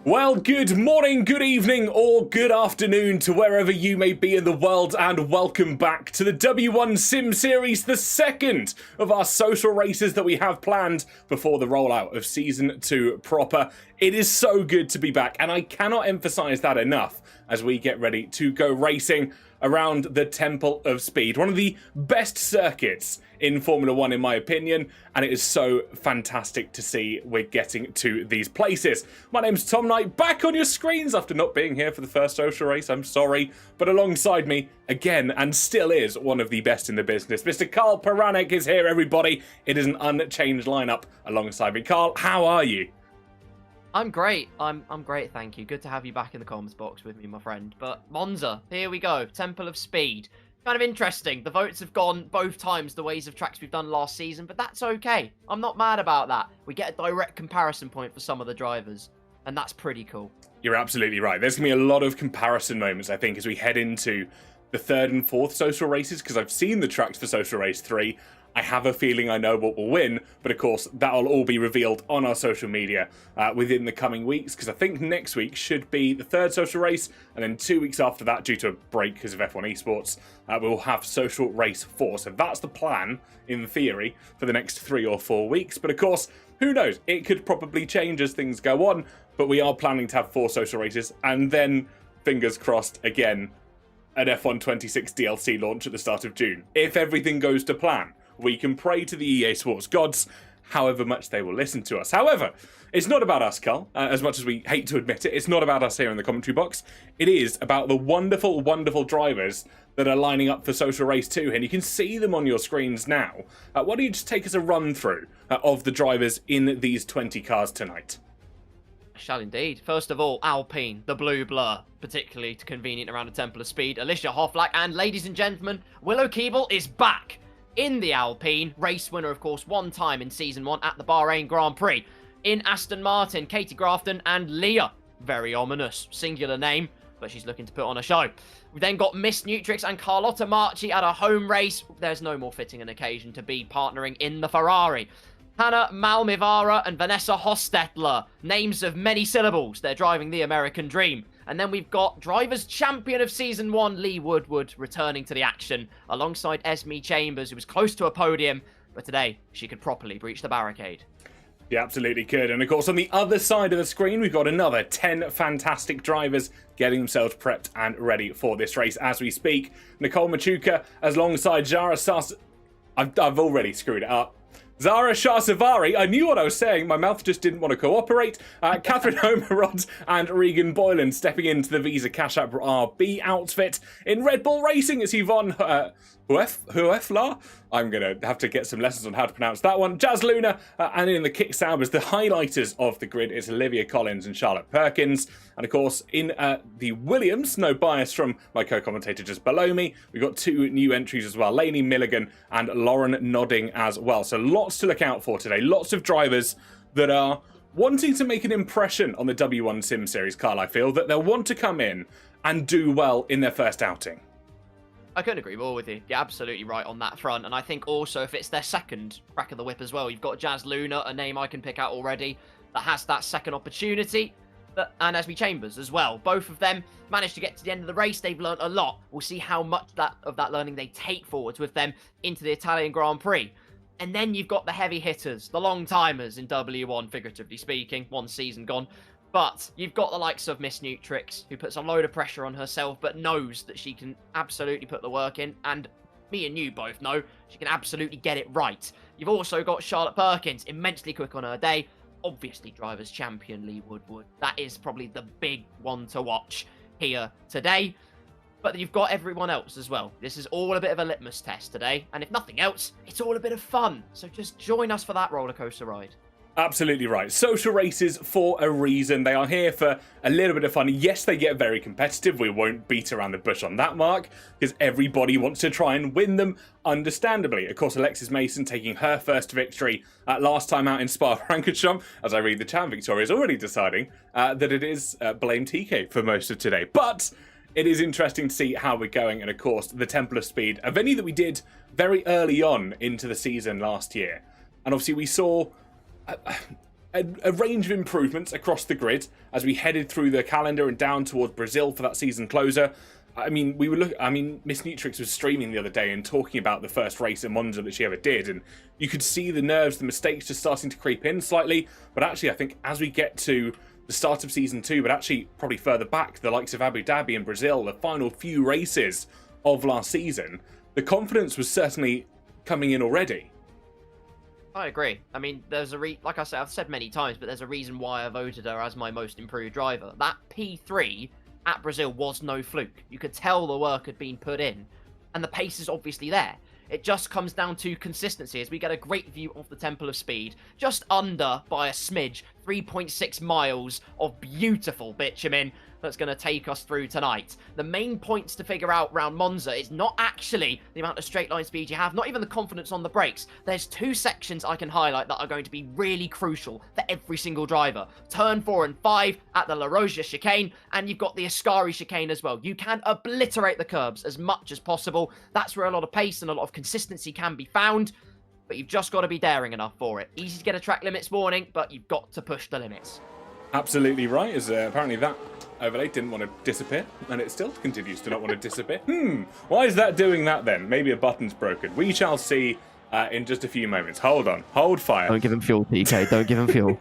Well, good morning, good evening, or good afternoon to wherever you may be in the world, and welcome back to the W1 Sim Series, the second of our social races that we have planned before the rollout of Season 2 proper. It is so good to be back, and I cannot emphasize that enough as we get ready to go racing around the Temple of Speed, one of the best circuits in Formula 1 in my opinion, and it is so fantastic to see we're getting to these places. My name's Tom Knight, back on your screens after not being here for the first social race, I'm sorry, but alongside me, again, and still is one of the best in the business, Mr. Carl Paranek is here, everybody. It is an unchanged lineup alongside me. Carl, how are you? I'm great. I'm great, thank you. Good to have you back in the comms box with me, my friend. But Monza, here we go. Temple of Speed. Kind of interesting. The votes have gone both times the ways of tracks we've done last season, but that's okay. I'm not mad about that. We get a direct comparison point for some of the drivers, and that's pretty cool. You're absolutely right. There's going to be a lot of comparison moments, I think, as we head into the third and fourth social races, because I've seen the tracks for social race 3. I have a feeling I know what will win, but of course that'll all be revealed on our social media within the coming weeks, because I think next week should be the third social race, and then 2 weeks after that, due to a break because of F1 Esports, we'll have social race 4. So that's the plan, in theory, for the next 3 or 4 weeks. But of course, who knows? It could probably change as things go on, but we are planning to have 4 social races, and then, fingers crossed, again, an F1 26 DLC launch at the start of June. If everything goes to plan, we can pray to the EA Sports gods, however much they will listen to us. However, it's not about us, Carl, as much as we hate to admit it. It's not about us here in the commentary box. It is about the wonderful, wonderful drivers that are lining up for Social Race 2, and you can see them on your screens now. Why don't you just take us a run through of the drivers in these 20 cars tonight? I shall indeed. First of all, Alpine, the blue blur, particularly convenient around the Temple of Speed. Alicia Hofflack, and ladies and gentlemen, Willow Keeble is back in the Alpine, race winner, of course, one time in Season 1 at the Bahrain Grand Prix. In Aston Martin, Katie Grafton and Leah. Very ominous, singular name, but she's looking to put on a show. We've then got Miss Nutrix and Carlotta Marchi at a home race. There's no more fitting an occasion to be partnering in the Ferrari. Hannah Malmivara and Vanessa Hostetler. Names of many syllables. They're driving the American dream. And then we've got Drivers' Champion of Season 1, Lee Woodward, returning to the action, alongside Esme Chambers, who was close to a podium, but today she could properly breach the barricade. Yeah, absolutely could. And of course, on the other side of the screen, we've got another 10 fantastic drivers getting themselves prepped and ready for this race as we speak. Nicole Machuca, alongside Zara Sas... I've already screwed it up. Zara Shahsavari, I knew what I was saying, my mouth just didn't want to cooperate. Catherine Homerod and Regan Boylan stepping into the Visa Cash App RB outfit. In Red Bull Racing, it's Yvonne Huefla. I'm going to have to get some lessons on how to pronounce that one. Jazz Luna, and in the Kick Saubers, the highlighters of the grid, it's Olivia Collins and Charlotte Perkins. And of course, in the Williams, no bias from my co-commentator just below me, we've got 2 new entries as well, Lainey Milligan and Lauren Nodding as well. So lots to look out for today. Lots of drivers that are wanting to make an impression on the W1 Sim Series, Carl. I feel that they'll want to come in and do well in their first outing. I couldn't agree more with you. You're absolutely right on that front. And I think also if it's their second crack of the whip as well, you've got Jazz Luna, a name I can pick out already, that has that second opportunity. And Esme Chambers as well. Both of them managed to get to the end of the race. They've learned a lot. We'll see how much of that learning they take forwards with them into the Italian Grand Prix. And then you've got the heavy hitters, the long timers in W1, figuratively speaking. One season gone. But you've got the likes of Miss Nutrix, who puts a load of pressure on herself, but knows that she can absolutely put the work in. And me and you both know she can absolutely get it right. You've also got Charlotte Perkins, immensely quick on her day. Obviously, Drivers' Champion Lee Woodward. That is probably the big one to watch here today. But you've got everyone else as well. This is all a bit of a litmus test today. And if nothing else, it's all a bit of fun. So just join us for that rollercoaster ride. Absolutely right. Social races for a reason. They are here for a little bit of fun. Yes, they get very competitive. We won't beat around the bush on that mark because everybody wants to try and win them, understandably. Of course, Alexis Mason taking her first victory last time out in Spa-Francorchamps. As I read the chat, Victoria is already deciding that it is blame TK for most of today. But it is interesting to see how we're going. And of course, the Temple of Speed, a venue that we did very early on into the season last year. And obviously we saw a range of improvements across the grid as we headed through the calendar and down towards Brazil for that season closer. I mean, Miss Nutrix was streaming the other day and talking about the first race at Monza that she ever did, and you could see the nerves, the mistakes just starting to creep in slightly. But actually, I think as we get to the start of season 2, but actually probably further back, the likes of Abu Dhabi and Brazil, the final few races of last season, the confidence was certainly coming in already. I agree. I mean, there's like I said, I've said many times, but there's a reason why I voted her as my most improved driver. That P3 at Brazil was no fluke. You could tell the work had been put in, and the pace is obviously there. It just comes down to consistency as we get a great view of the Temple of Speed, just under by a smidge, 3.6 miles of beautiful bitumen that's going to take us through tonight. The main points to figure out around Monza is not actually the amount of straight line speed you have, not even the confidence on the brakes. There's 2 sections I can highlight that are going to be really crucial for every single driver. Turn 4 and 5 at the La Roja chicane, and you've got the Ascari chicane as well. You can obliterate the curbs as much as possible. That's where a lot of pace and a lot of consistency can be found, but you've just got to be daring enough for it. Easy to get a track limits warning, but you've got to push the limits. Absolutely right, as apparently that overlay didn't want to disappear, and it still continues to not want to disappear. Why is that doing that then? Maybe a button's broken. We shall see in just a few moments. Hold on, hold fire. Don't give him fuel, PK, don't give him fuel.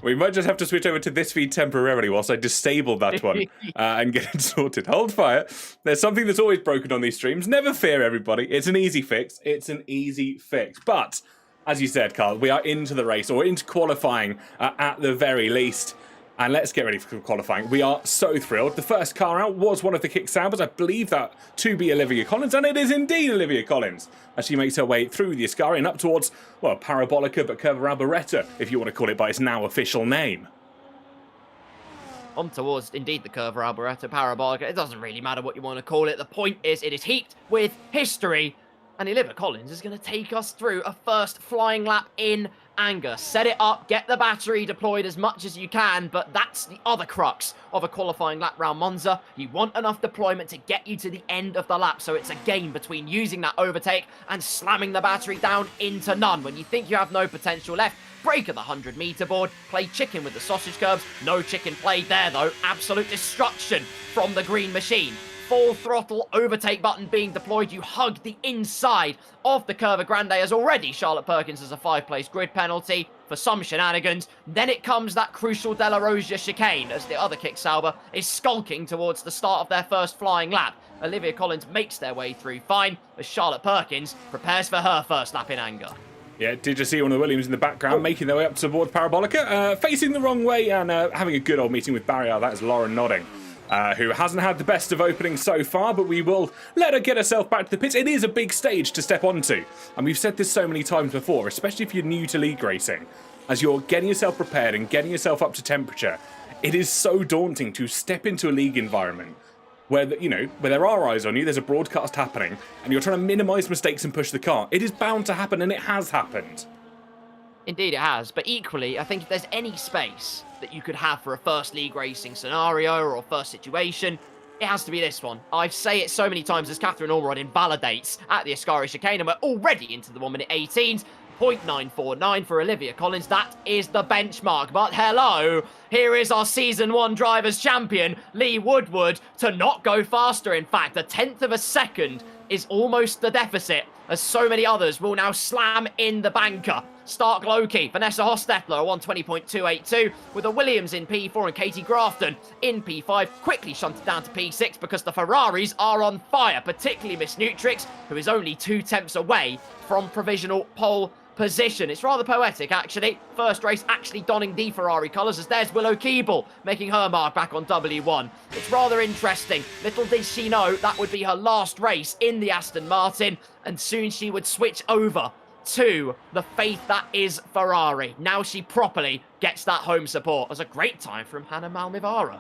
We might just have to switch over to this feed temporarily whilst I disable that one and get it sorted. Hold fire. There's something that's always broken on these streams. Never fear, everybody. It's an easy fix. It's an easy fix. But, as you said, Carl, we are into the race, or into qualifying at the very least. And let's get ready for qualifying. We are so thrilled. The first car out was one of the kick Saubers. I believe that to be Olivia Collins, and it is indeed Olivia Collins as she makes her way through the Ascari and up towards, well, Parabolica, but Curva Alboreta, if you want to call it by its now official name. On towards, indeed, the Curva Alboreta, Parabolica. It doesn't really matter what you want to call it. The point is, it is heaped with history. And Olivia Collins is going to take us through a first flying lap in anger. Set it up, get the battery deployed as much as you can, but that's the other crux of a qualifying lap round Monza. You want enough deployment to get you to the end of the lap, so it's a game between using that overtake and slamming the battery down into none. When you think you have no potential left, break at the 100-meter board, play chicken with the sausage curbs. No chicken played there, though. Absolute destruction from the green machine. Full throttle overtake button being deployed. You hug the inside of the Curva Grande as already Charlotte Perkins has a 5-place grid penalty for some shenanigans. Then it comes that crucial De La Rosia chicane as the other kick Sauber is skulking towards the start of their first flying lap. Olivia Collins makes their way through fine as Charlotte Perkins prepares for her first lap in anger. Yeah, did you see one of the Williams in the background making their way up towards Parabolica? Facing the wrong way and having a good old meeting with Barrier. That is Lauren nodding. Who hasn't had the best of openings so far, but we will let her get herself back to the pits. It is a big stage to step onto, and we've said this so many times before, especially if you're new to league racing. As you're getting yourself prepared and getting yourself up to temperature, it is so daunting to step into a league environment where, where there are eyes on you, there's a broadcast happening, and you're trying to minimise mistakes and push the car. It is bound to happen, and it has happened. Indeed it has, but equally, I think if there's any space that you could have for a first league racing scenario or a first situation, it has to be this one. I say it so many times as Catherine Allrod invalidates at the Ascari chicane, and we're already into the 1 minute 18s. 0.949 for Olivia Collins. That is the benchmark. But hello, here is our Season 1 Drivers' Champion, Lee Woodward, to not go faster. In fact, a 1/10 of a second is almost the deficit, as so many others will now slam in the banker. Stark Loki, Vanessa Hostetler, 120.282, with the Williams in P4 and Katie Grafton in P5, quickly shunted down to P6 because the Ferraris are on fire, particularly Miss Nutrix, who is only 2/10 away from provisional pole position. It's rather poetic, actually. First race actually donning the Ferrari colours, as there's Willow Keeble making her mark back on W1. It's rather interesting. Little did she know that would be her last race in the Aston Martin, and soon she would switch over to the faith that is Ferrari. Now she properly gets that home support. As a great time from Hannah Malmivara.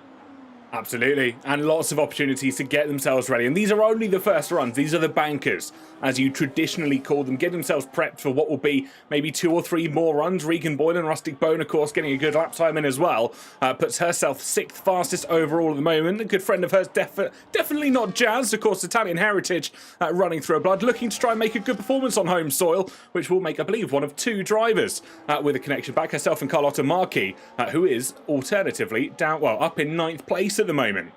Absolutely, and lots of opportunities to get themselves ready. And these are only the first runs. These are the bankers, as you traditionally call them, get themselves prepped for what will be maybe 2 or 3 more runs. Regan Boyle and Rustic Bone, of course, getting a good lap time in as well. Puts herself 6th fastest overall at the moment. A good friend of hers, definitely not Jazz, of course, Italian heritage running through her blood, looking to try and make a good performance on home soil, which will make, I believe, one of 2 drivers with a connection back, herself and Carlotta Marchi, who is alternatively up in 9th place at the moment.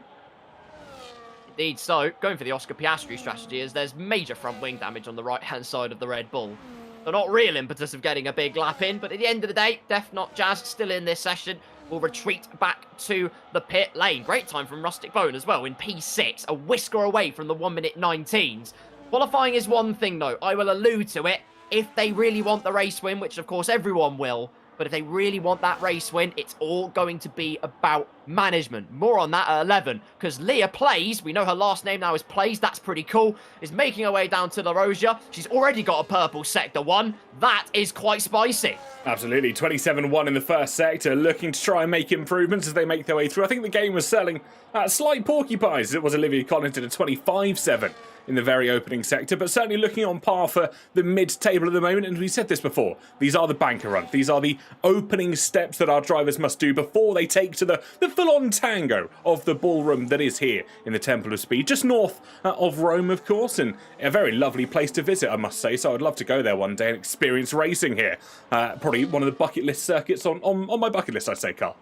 Indeed so, going for the Oscar Piastri strategy as there's major front wing damage on the right-hand side of the Red Bull. So not real impetus of getting a big lap in, but at the end of the day, Def Not Jazz still in this session. Will retreat back to the pit lane. Great time from Rustic Bone as well in P6, a whisker away from the 1:19s. Qualifying is one thing though, I will allude to it. If they really want the race win, which of course everyone will, but if they really want that race win, it's all going to be about management. More on that at 11, because Leah Plays, we know her last name now is Plays, that's pretty cool, is making her way down to La Rosia. She's already got a purple Sector 1. That is quite spicy. Absolutely, 27-1 in the first sector, looking to try and make improvements as they make their way through. I think the game was selling slight porcupines as it was Olivia Collins at a 25-7 in the very opening sector, but certainly looking on par for the mid-table at the moment. And we said this before, these are the banker runs. These are the opening steps that our drivers must do before they take to the full-on tango of the ballroom that is here in the Temple of Speed, just north of Rome, of course, and a very lovely place to visit, I must say. So I'd love to go there one day and experience racing here. Probably one of the bucket list circuits on my bucket list, I'd say, Carl.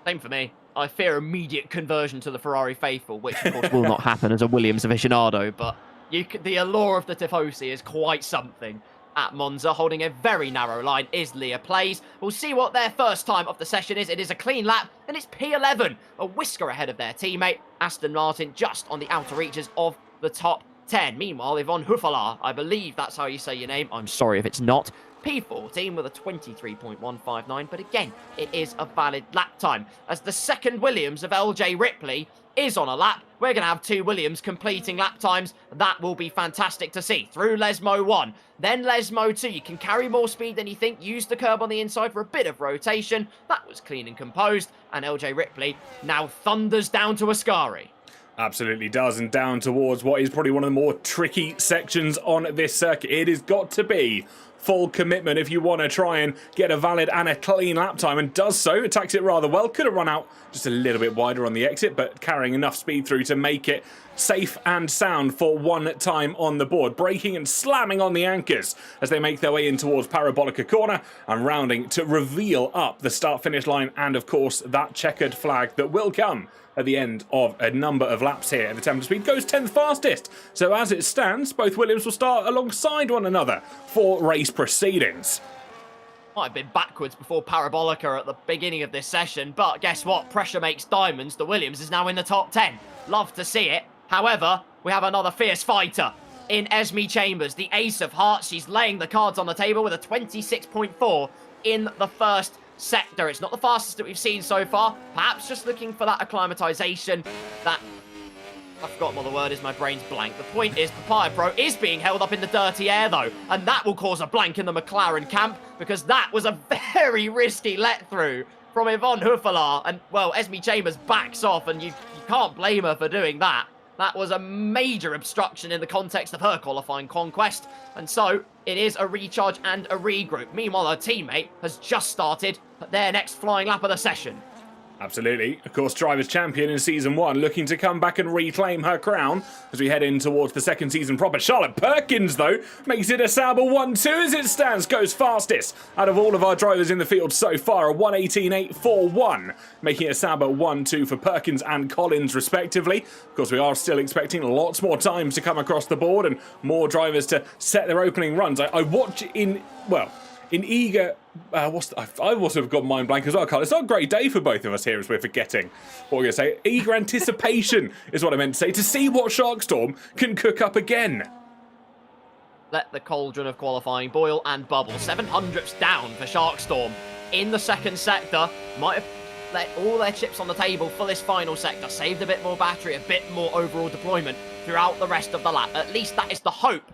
Same for me. I fear immediate conversion to the Ferrari faithful, which of course Will not happen as a Williams aficionado, but the allure of the Tifosi is quite something. At Monza, holding a very narrow line, is Leah Plays. We'll see what their first time of the session is. It is a clean lap, and it's P11, a whisker ahead of their teammate, Aston Martin, just on the outer reaches of the top 10. Meanwhile, Yvonne Huffelaar, I believe that's how you say your name. I'm sorry if it's not. P14 with a 23.159, but again, it is a valid lap time. As the second Williams of LJ Ripley is on a lap, we're going to have 2 Williams completing lap times. That will be fantastic to see. Through Lesmo 1, then Lesmo 2. You can carry more speed than you think. Use the curb on the inside for a bit of rotation. That was clean and composed. And LJ Ripley now thunders down to Ascari. Absolutely does, and down towards what is probably one of the more tricky sections on this circuit. It has got to be full commitment if you want to try and get a valid and a clean lap time, and does so. Attacks it rather well. Could have run out just a little bit wider on the exit, but carrying enough speed through to make it safe and sound for one time on the board. Braking and slamming on the anchors as they make their way in towards Parabolica Corner and rounding to reveal up the start-finish line, and of course that checkered flag that will come at the end of a number of laps here at the Temple of Speed. Goes 10th fastest. So as it stands, both Williams will start alongside one another for race proceedings. Might have been backwards before Parabolica at the beginning of this session, but guess what? Pressure makes diamonds. The Williams is now in the top 10. Love to see it. However, we have another fierce fighter in Esme Chambers, the ace of hearts. She's laying the cards on the table with a 26.4 in the first sector. It's not the fastest that we've seen so far. Perhaps just looking for that acclimatization. I've forgotten what the word is, my brain's blank. The point is, Papaya Pro is being held up in the dirty air though, and that will cause a blank in the McLaren camp, because that was a very risky let through from Yvonne Huffelaar, and well, Esme Chambers backs off, and you can't blame her for doing that. That was a major obstruction in the context of her qualifying conquest, and so it is a recharge and a regroup. Meanwhile, her teammate has just started their next flying lap of the session. Absolutely. Of course, Drivers' Champion in Season 1, looking to come back and reclaim her crown as we head in towards the second season proper. Charlotte Perkins, though, makes it a Sauber 1-2 as it stands, goes fastest out of all of our drivers in the field so far, a 1:18.841, making it a Sauber 1-2 for Perkins and Collins, respectively. Of course, we are still expecting lots more times to come across the board and more drivers to set their opening runs. I watch in eager... I also have got mind blank as well, Carl. It's not a great day for both of us here as we're forgetting what we're going to say. Eager anticipation is what I meant to say, to see what Sharkstorm can cook up again. Let the cauldron of qualifying boil and bubble. 700ths down for Sharkstorm in the second sector. Might have let all their chips on the table for this final sector. Saved a bit more battery, a bit more overall deployment throughout the rest of the lap. At least that is the hope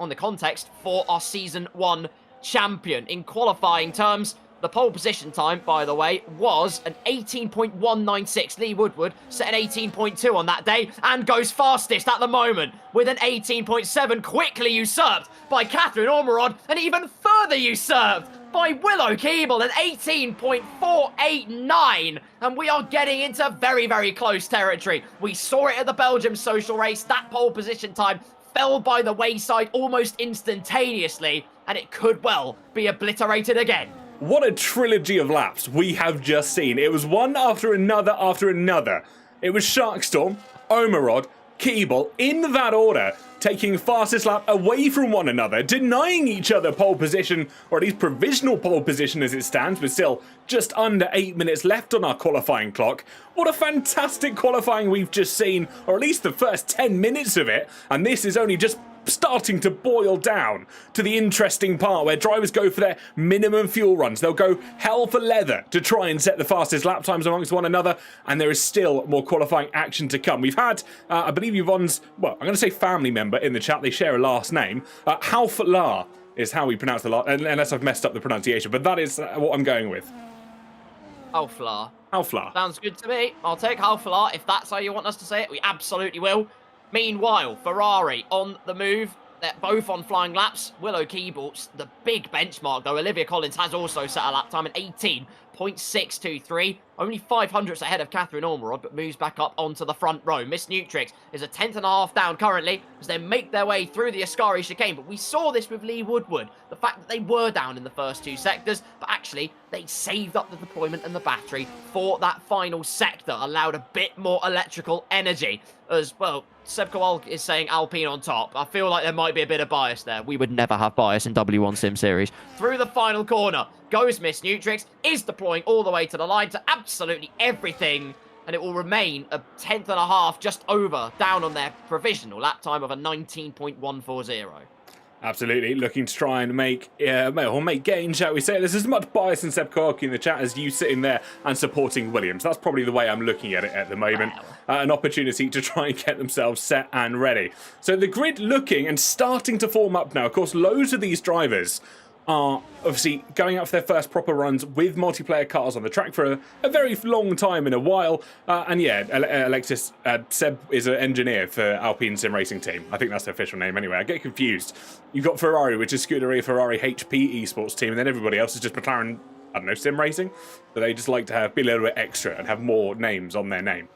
on the context for our Season 1 champion. In qualifying terms, The pole position time, by the way, was an 18.196. Lee Woodward set an 18.2 on that day and goes fastest at the moment with an 18.7, quickly usurped by Catherine Ormerod and even further usurped by Willow Keeble at 18.489. And we are getting into very, very close territory. We saw it at the Belgium social race. That pole position time fell by the wayside almost instantaneously, and it could well be obliterated again. What a trilogy of laps we have just seen. It was one after another after another. It was Sharkstorm, Omerod, Keeble, in that order, taking fastest lap away from one another, denying each other pole position, or at least provisional pole position as it stands, with still just under 8 minutes left on our qualifying clock. What a fantastic qualifying we've just seen, or at least the first 10 minutes of it, and this is only just starting to boil down to the interesting part where drivers go for their minimum fuel runs. They'll go hell for leather to try and set the fastest lap times amongst one another, and there is still more qualifying action to come. We've had, I believe Yvonne's, well, I'm going to say family member in the chat. They share a last name. Halflar is how we pronounce the last, unless I've messed up the pronunciation, but that is what I'm going with. Halflar. Halflar. Sounds good to me. I'll take Halflar if that's how you want us to say it. We absolutely will. Meanwhile, Ferrari on the move. They're both on flying laps. Willow Keeble, the big benchmark, though. Olivia Collins has also set a lap time at 18.623. Only 500ths ahead of Catherine Ormerod, but moves back up onto the front row. Miss Nutrix is a 10.5 down currently as they make their way through the Ascari chicane. But we saw this with Lee Woodward. The fact that they were down in the first two sectors, but actually they saved up the deployment and the battery for that final sector, allowed a bit more electrical energy. As well, Seb Kowal is saying Alpine on top. I feel like there might be a bit of bias there. We would never have bias in W1 Sim Series. Through the final corner goes Miss Nutrix, is deploying all the way to the line to absolutely everything, and it will remain a 10.5 just over down on their provisional lap time of a 19.140. Absolutely, looking to try and make gains, shall we say. There's as much bias in Seb Korki in the chat as you sitting there and supporting Williams. That's probably the way I'm looking at it at the moment. An opportunity to try and get themselves set and ready. So the grid looking and starting to form up now. Of course, loads of these drivers are obviously going out for their first proper runs with multiplayer cars on the track for a very long time in a while. And yeah, Alexis, Seb is an engineer for Alpine Sim Racing Team. I think that's the official name anyway. I get confused. You've got Ferrari, which is Scuderia Ferrari HP esports team, and then everybody else is just McLaren, I don't know, sim racing. But they just like to be a little bit extra and have more names on their name.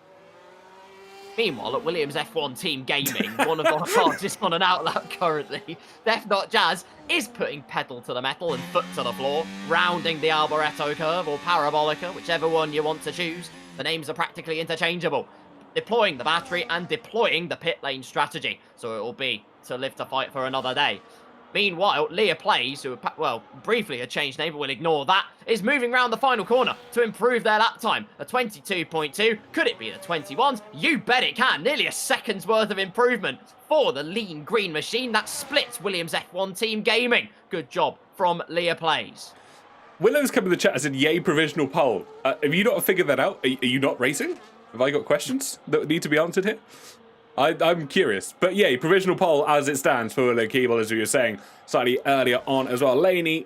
Meanwhile, at Williams F1 Team Gaming, one of the fastest on an outlap currently, Def Not Jazz is putting pedal to the metal and foot to the floor, rounding the Alboreto curve or Parabolica, whichever one you want to choose. The names are practically interchangeable. Deploying the battery and deploying the pit lane strategy, so it will be to live to fight for another day. Meanwhile, Leah Plays, who, well, briefly had changed name, but we'll ignore that, is moving around the final corner to improve their lap time. A 22.2. Could it be the 21s? You bet it can. Nearly a second's worth of improvement for the lean green machine that splits Williams F1 Team Gaming. Good job from Leah Plays. Willow's come in the chat and said, yay, provisional pole. Have you not figured that out? Are you not racing? Have I got questions that need to be answered here? I'm curious. But yeah, provisional pole as it stands for Willow Keeble, as we were saying slightly earlier on as well. Lainey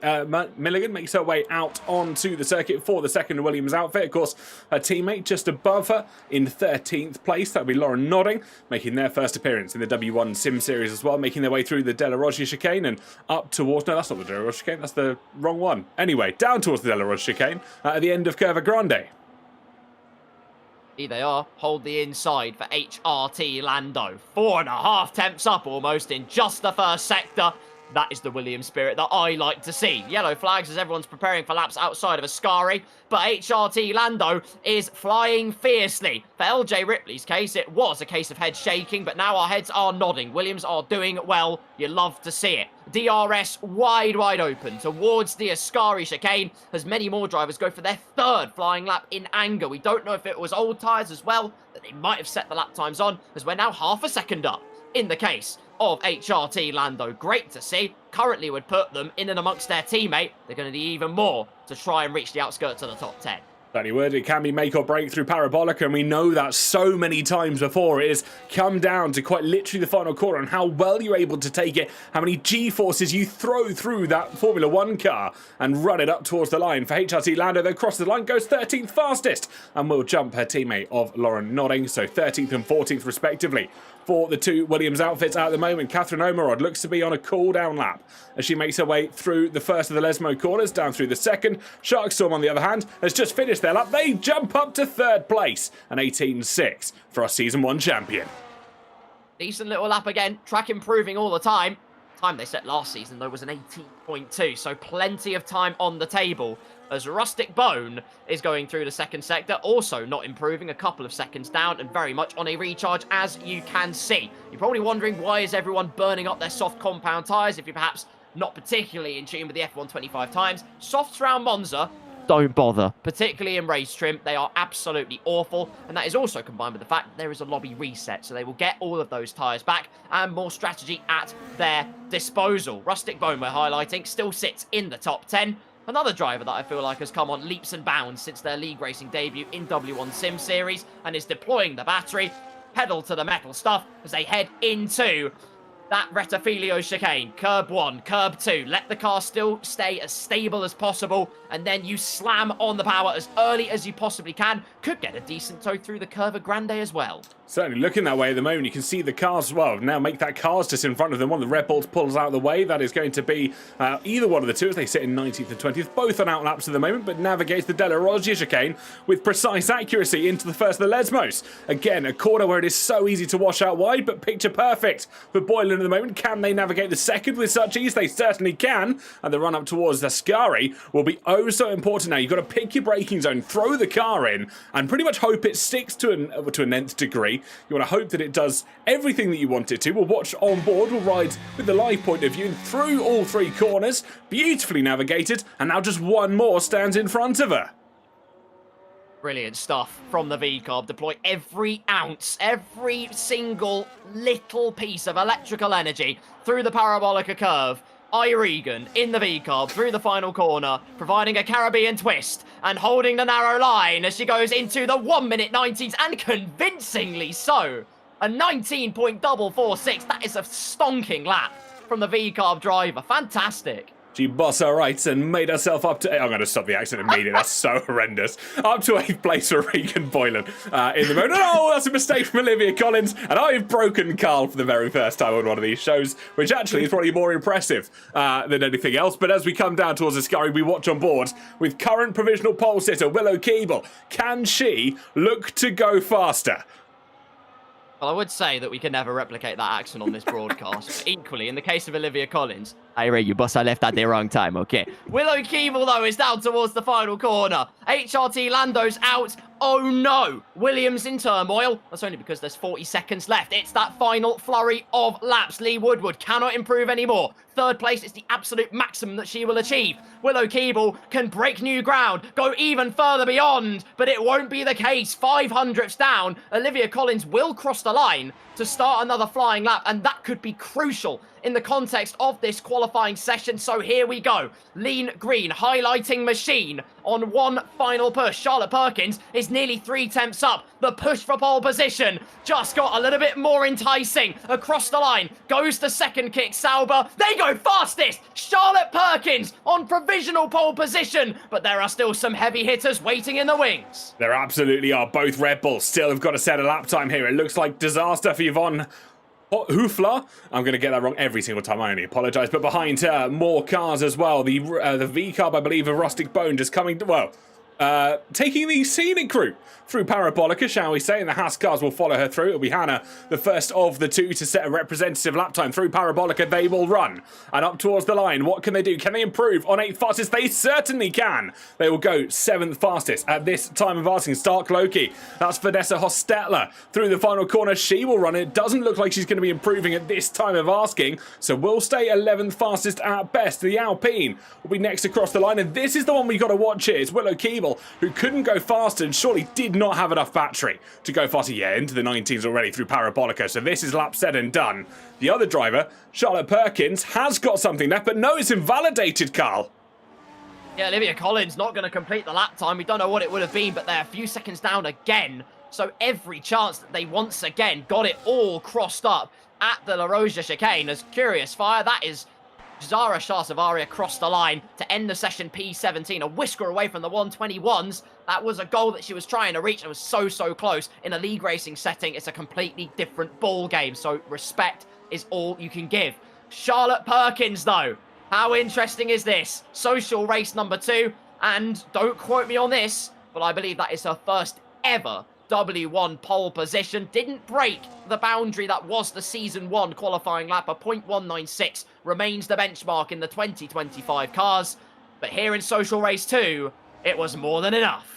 Milligan makes her way out onto the circuit for the second Williams outfit. Of course, her teammate just above her in 13th place. That would be Lauren Nodding, making their first appearance in the W1 Sim Series as well, making their way through the Della Roggia chicane and up towards... No, that's not the Della Roggia chicane. That's the wrong one. Anyway, down towards the Della Roggia chicane at the end of Curva Grande. Here they are, hold the inside for HRT Lando. 4.5 temps up almost in just the first sector. That is the Williams spirit that I like to see. Yellow flags as everyone's preparing for laps outside of Ascari. But HRT Lando is flying fiercely. For LJ Ripley's case, it was a case of head shaking, but now our heads are nodding. Williams are doing well. You love to see it. DRS wide open towards the Ascari chicane as many more drivers go for their third flying lap in anger. We don't know if it was old tyres as well that they might have set the lap times on, as we're now half a second up in the case of HRT Lando. Great to see. Currently would put them in and amongst their teammate. They're going to need even more to try and reach the outskirts of the top 10. Certainly would. It can be make or break through Parabolica, and we know that so many times before. It has come down to quite literally the final corner and how well you're able to take it, how many G-forces you throw through that Formula 1 car and run it up towards the line. For HRT Lando, though, crosses the line, goes 13th fastest and will jump her teammate of Lauren Nodding, so 13th and 14th respectively. For the two Williams outfits at the moment, Catherine Omerod looks to be on a cool-down lap as she makes her way through the first of the Lesmo corners, down through the second. Sharkstorm, on the other hand, has just finished their lap. They jump up to third place, an 18.6 for our Season 1 champion. Decent little lap again, track improving all the time. Time they set last season, though, was an 18.2, so plenty of time on the table. As Rustic Bone is going through the second sector, also not improving, a couple of seconds down and very much on a recharge, as you can see. You're probably wondering, why is everyone burning up their soft compound tyres if you're perhaps not particularly in tune with the F1 25 times. Softs around Monza, Don't bother. particularly in race trim, they are absolutely awful, and that is also combined with the fact that there is a lobby reset, so they will get all of those tyres back and more strategy at their disposal. Rustic Bone, we're highlighting, still sits in the top 10. Another driver that I feel like has come on leaps and bounds since their league racing debut in W1 Sim Series and is deploying the battery, pedal to the metal stuff as they head into that Retafilio chicane. Curb 1, curb 2, let the car still stay as stable as possible, and then you slam on the power as early as you possibly can. Could get a decent tow through the Curva Grande as well. Certainly looking that way at the moment. You can see the cars, well, now make that cars just in front of them. One of the Red Bulls pulls out of the way. That is going to be either one of the two as they sit in 19th and 20th. Both on outlaps at the moment, but navigates the Della Roggia chicane with precise accuracy into the first of the Lesmos. Again, a corner where it is so easy to wash out wide, but picture perfect for Boylan at the moment. Can they navigate the second with such ease? They certainly can. And the run up towards the Ascari will be oh so important now. You've got to pick your braking zone, throw the car in, and pretty much hope it sticks to an nth degree. You want to hope that it does everything that you want it to. We'll watch on board, we'll ride with the live point of view through all three corners, beautifully navigated, and now just one more stands in front of her. Brilliant stuff from the V-Carb. Deploy every ounce, every single little piece of electrical energy through the Parabolica curve. Regan in the V-Carb through the final corner, providing a Caribbean twist and holding the narrow line as she goes into the 1 minute 90s, and convincingly so. A 19.446. That is a stonking lap from the V-Carb driver. Fantastic. She bossed her rights and made herself up to... I'm going to stop the accent immediately. That's so horrendous. Up to 8th place for Regan Boylan in the moment. Oh, that's a mistake from Olivia Collins. And I've broken Carl for the very first time on one of these shows, which actually is probably more impressive than anything else. But as we come down towards Ascari, we watch on board with current provisional pole sitter Willow Keeble. Can she look to go faster? Well, I would say that we can never replicate that accent on this broadcast. But equally, in the case of Olivia Collins, Hey, Ray, you boss, I left at the wrong time, okay? Willow Keeble, though, is down towards the final corner. HRT Lando's out. Oh, no. Williams in turmoil. That's only because there's 40 seconds left. It's that final flurry of laps. Lee Woodward cannot improve anymore. Third place is the absolute maximum that she will achieve. Willow Keeble can break new ground, go even further beyond, but it won't be the case. 500ths down. Olivia Collins will cross the line to start another flying lap, and that could be crucial in the context of this qualifying session. So here we go. Lean Green, highlighting machine on one final push. Charlotte Perkins is nearly 3/10 up. The push for pole position just got a little bit more enticing. Across the line goes the second kick, Sauber. They go fastest. Charlotte Perkins on provisional pole position, but there are still some heavy hitters waiting in the wings. There absolutely are. Both Red Bulls still have got to set a lap time here. It looks like disaster for Yvonne Hoofler. I'm going to get that wrong every single time. I only apologise. But behind her, more cars as well. The V-Carb, I believe, of Rustic Bone just coming to, well, taking the scenic route through Parabolica, shall we say, and the Haas cars will follow her through. It'll be Hannah, the first of the two to set a representative lap time through Parabolica. They will run and up towards the line. What can they do? Can they improve on 8th fastest? They certainly can. They will go 7th fastest at this time of asking. Stark Loki, that's Vanessa Hostetler through the final corner. She will run. It doesn't look like she's going to be improving at this time of asking, so we'll stay 11th fastest at best. The Alpine will be next across the line, and this is the one we've got to watch here. It's Willow Keeble, who couldn't go faster and surely did not have enough battery to go faster. Yeah, into the 19s already through Parabolica, so this is lap said and done. The other driver, Charlotte Perkins, has got something left, but no, it's invalidated, Carl. Yeah, Olivia Collins not going to complete the lap time. We don't know what it would have been, but they're a few seconds down again. So every chance that they once again got it all crossed up at the La Roja chicane. As Curious Fire, that is Zara Shahsavari across the line to end the session P17. A whisker away from the 121s. That was a goal that she was trying to reach. It was so, so close. In a league racing setting, it's a completely different ball game. So respect is all you can give. Charlotte Perkins, though. How interesting is this? Social race number 2. And don't quote me on this, but I believe that is her first ever W1 pole position. Didn't break the boundary that was the Season 1 qualifying lap. A 0.196 remains the benchmark in the 2025 cars. But here in Social Race 2, it was more than enough.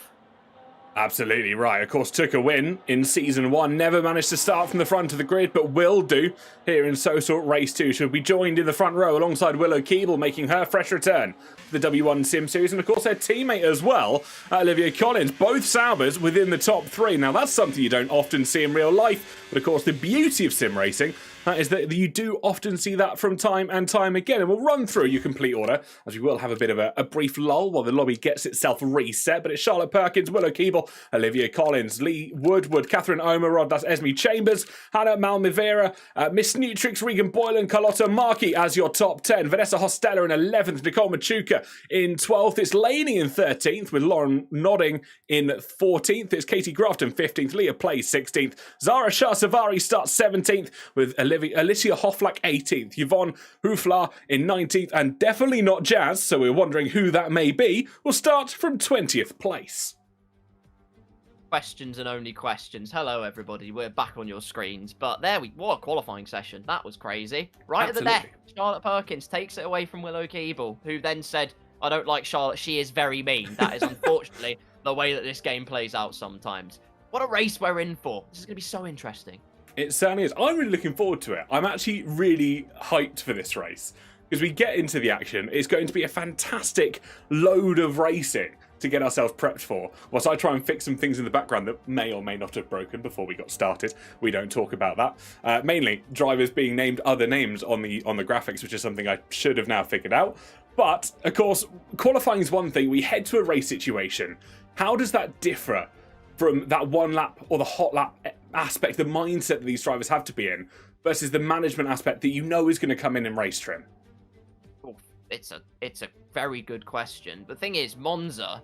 Absolutely right. Of course, took a win in Season 1. Never managed to start from the front of the grid, but will do here in Social Race 2. She'll be joined in the front row alongside Willow Keeble, making her fresh return to the W1 Sim Series. And of course, her teammate as well, Olivia Collins. Both Saubers within the top 3. Now, that's something you don't often see in real life. But of course, the beauty of sim racing is that you do often see that from time and time again. And we'll run through your complete order, as we will have a bit of a brief lull while the lobby gets itself reset. But it's Charlotte Perkins, Willow Keeble, Olivia Collins, Lee Woodward, Catherine Omerod, that's Esme Chambers, Hannah Malmivera, Miss Nutrix, Regan Boylan, Carlotta Markey as your top 10. Vanessa Hostella in 11th, Nicole Machuca in 12th. It's Laney in 13th, with Lauren Nodding in 14th. It's Katie Grafton 15th, Leah Plays 16th. Zara Shahsavari starts 17th, with Alicia Hofflack 18th, Yvonne Hooflar in 19th, and definitely not Jazz, so we're wondering who that may be, will start from 20th place. Questions and only questions. Hello, everybody. We're back on your screens. But what a qualifying session. That was crazy. Right Absolutely. at the deck, Charlotte Perkins takes it away from Willow Keeble, who then said, I don't like Charlotte. She is very mean. That is unfortunately the way that this game plays out sometimes. What a race we're in for. This is going to be so interesting. It certainly is. I'm really looking forward to it. I'm actually really hyped for this race. Because we get into the action, it's going to be a fantastic load of racing to get ourselves prepped for. Whilst I try and fix some things in the background that may or may not have broken before we got started. We don't talk about that. Mainly, drivers being named other names on the graphics, which is something I should have now figured out. But, of course, qualifying is one thing. We head to a race situation. How does that differ from that one lap or the hot lap aspect, the mindset that these drivers have to be in, versus the management aspect that you know is going to come in race trim? Oh, it's a very good question. The thing is, Monza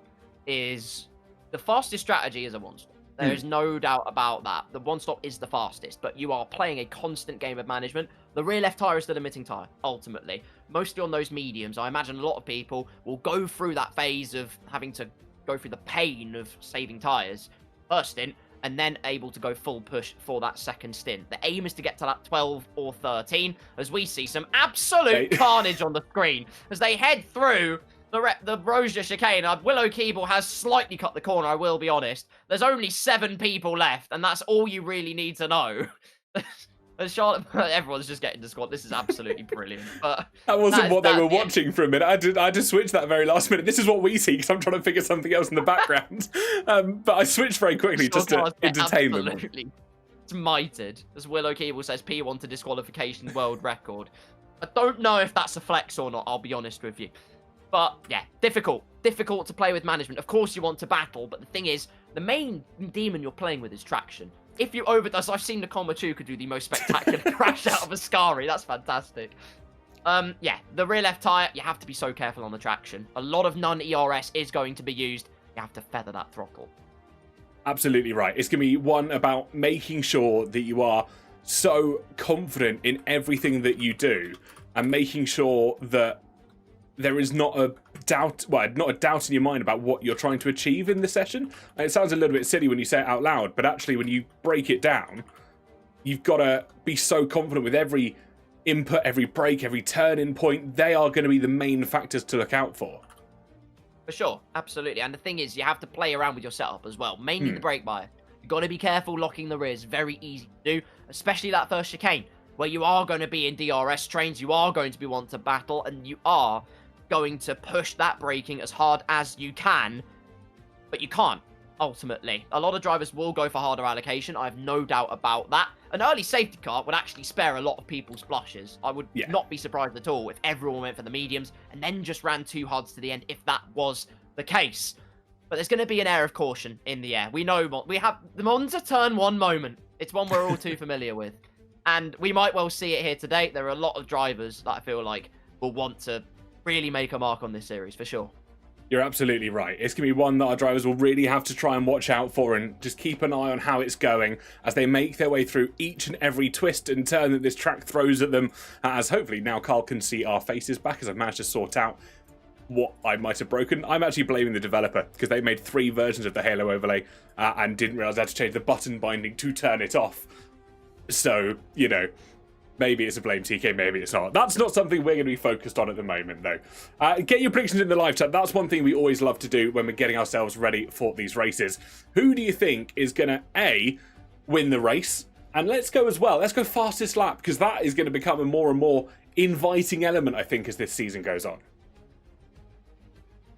is the fastest strategy is a one-stop. There is no doubt about that. The one-stop is the fastest, but you are playing a constant game of management. The rear left tyre is the limiting tyre, ultimately. Mostly on those mediums, I imagine a lot of people will go through that phase of having to go through the pain of saving tyres first stint, and then able to go full push for that second stint. The aim is to get to that 12 or 13, as we see some absolute carnage on the screen as they head through the Roja chicane. Willow Keeble has slightly cut the corner, I will be honest. There's only 7 people left, and that's all you really need to know. As Charlotte, everyone's just getting to squad. This is absolutely brilliant. But that wasn't what they were watching for a minute. I had to switch that very last minute. This is what we see because I'm trying to figure something else in the background. But I switched very quickly just to entertain them. Absolutely smited, as Willow Keeble says, P1 to disqualification world record. I don't know if that's a flex or not, I'll be honest with you. But yeah, difficult to play with management. Of course you want to battle, but the thing is, the main demon you're playing with is traction. If you overdose, I've seen Nicole Machuca do the most spectacular crash out of a Scari. That's fantastic. Yeah, the rear left tyre, you have to be so careful on the traction. A lot of non-ERS is going to be used. You have to feather that throttle. Absolutely right. It's going to be one about making sure that you are so confident in everything that you do and making sure that there is not a doubt, well, not a doubt in your mind about what you're trying to achieve in this session. And it sounds a little bit silly when you say it out loud, but actually when you break it down, you've got to be so confident with every input, every break, every turn-in point. They are going to be the main factors to look out for. For sure, absolutely. And the thing is, you have to play around with your setup as well, mainly the brake bias. You've got to be careful locking the rears. Very easy to do, especially that first chicane, where you are going to be in DRS trains, you are going to be wanting to battle, and you are going to push that braking as hard as you can, but you can't. ultimately. A lot of drivers will go for harder allocation. I have no doubt about that. An early safety car would actually spare a lot of people's blushes. I would not be surprised at all if everyone went for the mediums and then just ran too hard to the end if that was the case. But there's going to be an air of caution in the air. We know we have the Monza Turn 1 moment. It's one we're all too familiar with. And we might well see it here today. There are a lot of drivers that I feel like will want to really make a mark on this series, for sure. You're absolutely right. It's going to be one that our drivers will really have to try and watch out for and just keep an eye on how it's going as they make their way through each and every twist and turn that this track throws at them. As hopefully now Carl can see our faces back as I've managed to sort out what I might have broken. I'm actually blaming the developer because they made 3 versions of the Halo overlay and didn't realize I had to change the button binding to turn it off. So, you know, maybe it's a blame TK, maybe it's not. That's not something we're going to be focused on at the moment, though. Get your predictions in the live chat. That's one thing we always love to do when we're getting ourselves ready for these races. Who do you think is going to, A, win the race? And let's go as well. Let's go fastest lap, because that is going to become a more and more inviting element, I think, as this season goes on.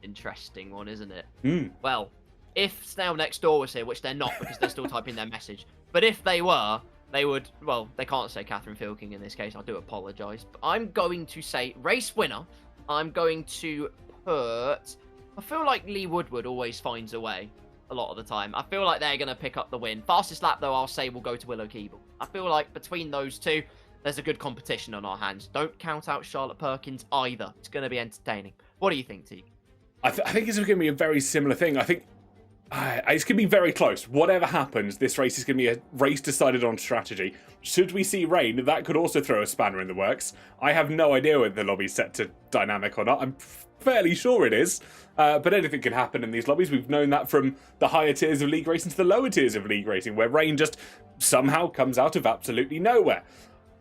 Interesting one, isn't it? Well, if Snail Next Door was here, which they're not because they're still typing their message, but if they were, they would, well, they can't say Catherine Filking in this case. I do apologise. But I'm going to say race winner. I'm going to put... I feel like Lee Woodward always finds a way a lot of the time. I feel like they're going to pick up the win. Fastest lap, though, I'll say will go to Willow Keeble. I feel like between those two, there's a good competition on our hands. Don't count out Charlotte Perkins either. It's going to be entertaining. What do you think, Teague? I think it's going to be a very similar thing. I think it's going to be very close. Whatever happens, this race is going to be a race decided on strategy. Should we see rain, that could also throw a spanner in the works. I have no idea whether the lobby's set to dynamic or not. I'm fairly sure it is. But anything can happen in these lobbies. We've known that from the higher tiers of league racing to the lower tiers of league racing, where rain just somehow comes out of absolutely nowhere.